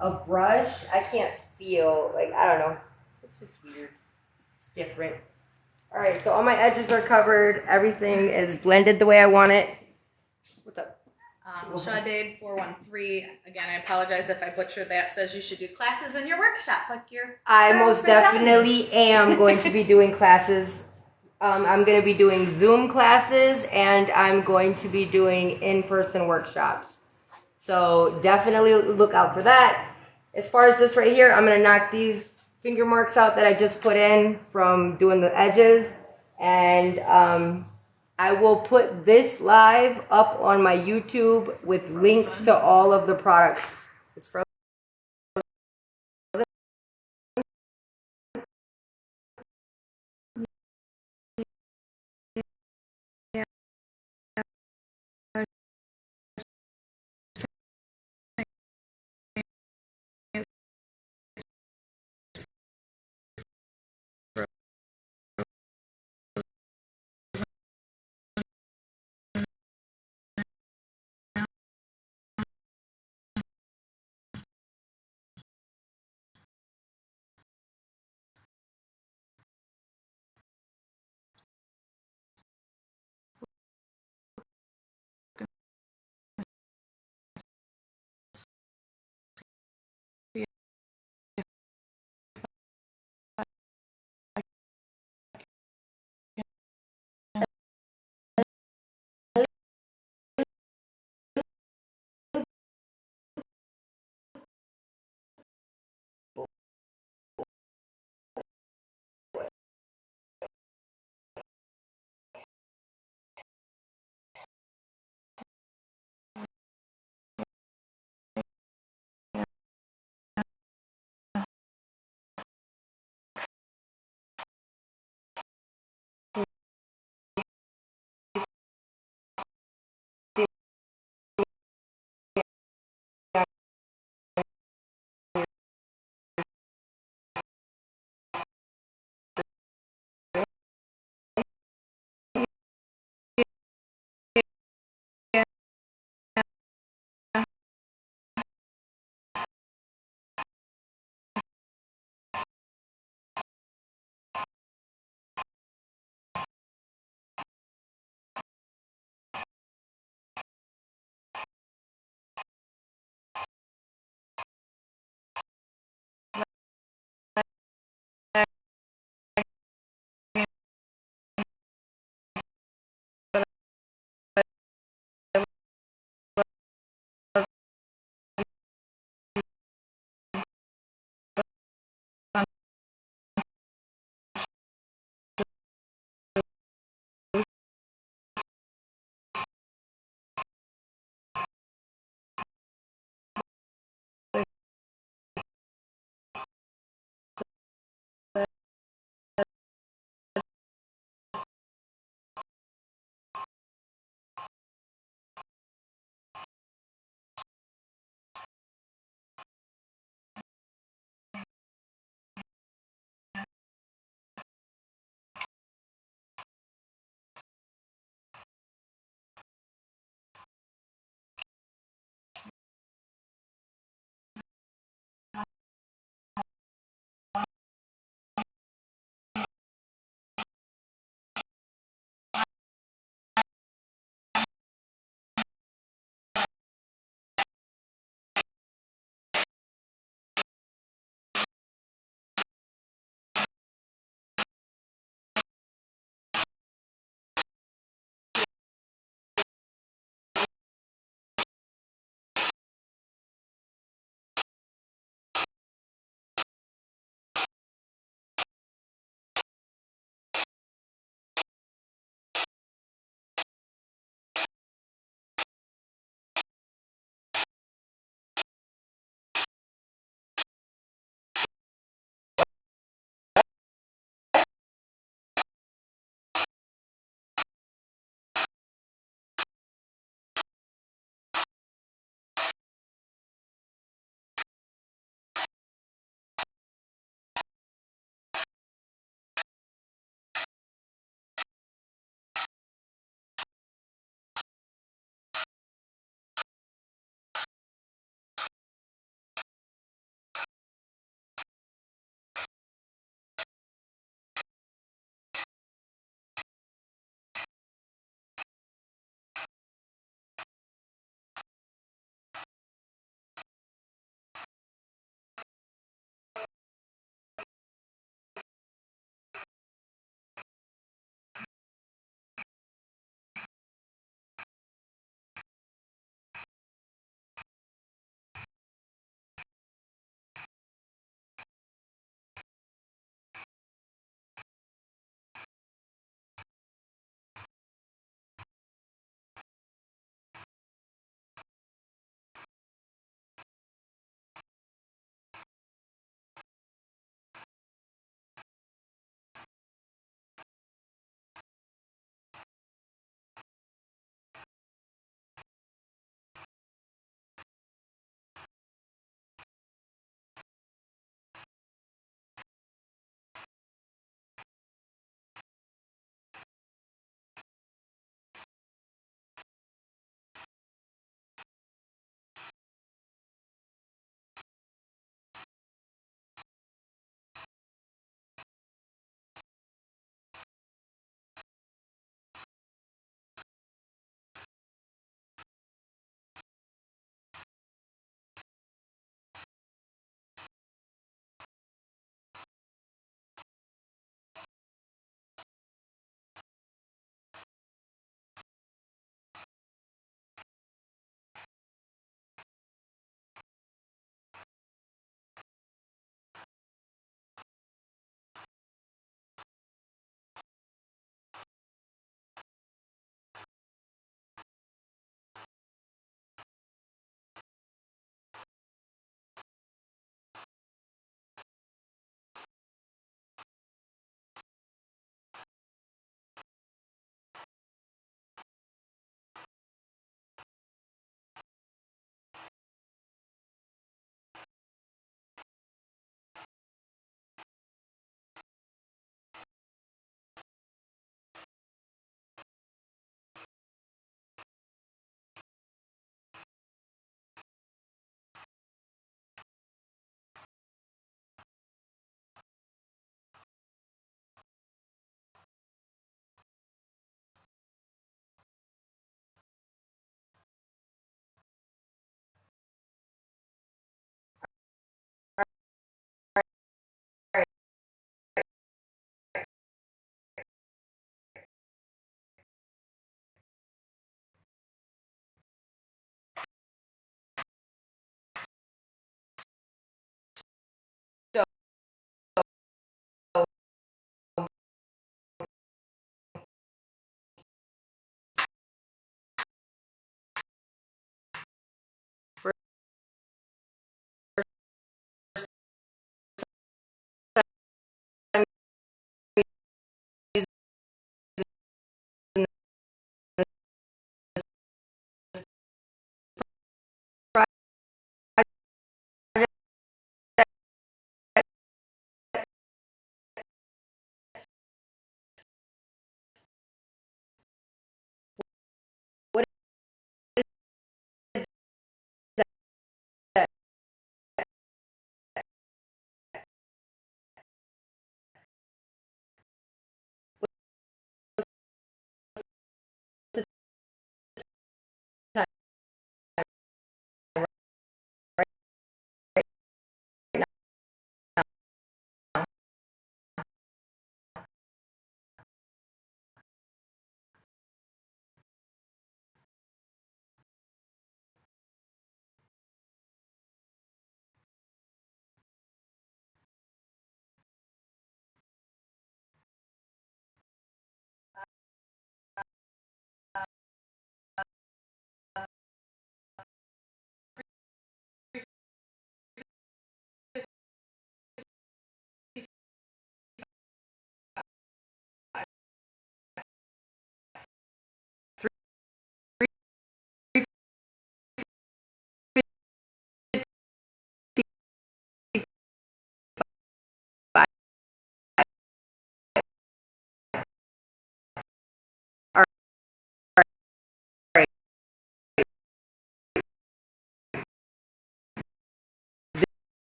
a brush, I can't feel, like, I don't know. It's just weird. It's different. All right, so all my edges are covered. Everything is blended the way I want it. What's up? Sade 413. Again, I apologize if I butchered that. Says you should do classes in your workshop, like your. I most definitely am going to be doing classes. I'm going to be doing Zoom classes, and I'm going to be doing in-person workshops. So definitely look out for that. As far as this right here, I'm going to knock these finger marks out that I just put in from doing the edges, and I will put this live up on my YouTube with links to all of the products. It's from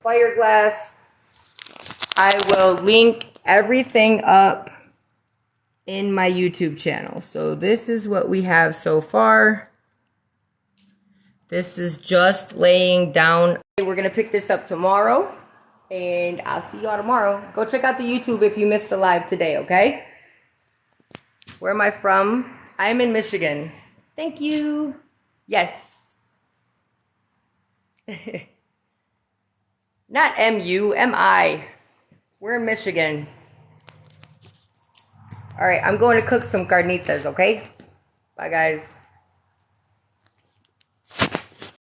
fire glass. I will link everything up in my YouTube channel. So this is what we have so far. This is just laying down. We're gonna pick this up tomorrow, and I'll see y'all tomorrow. Go check out the YouTube if you missed the live today, okay? Where am I from? I'm in Michigan. Thank you. Yes. Not M-U, M-I. We're in Michigan. All right, I'm going to cook some carnitas, okay? Bye, guys.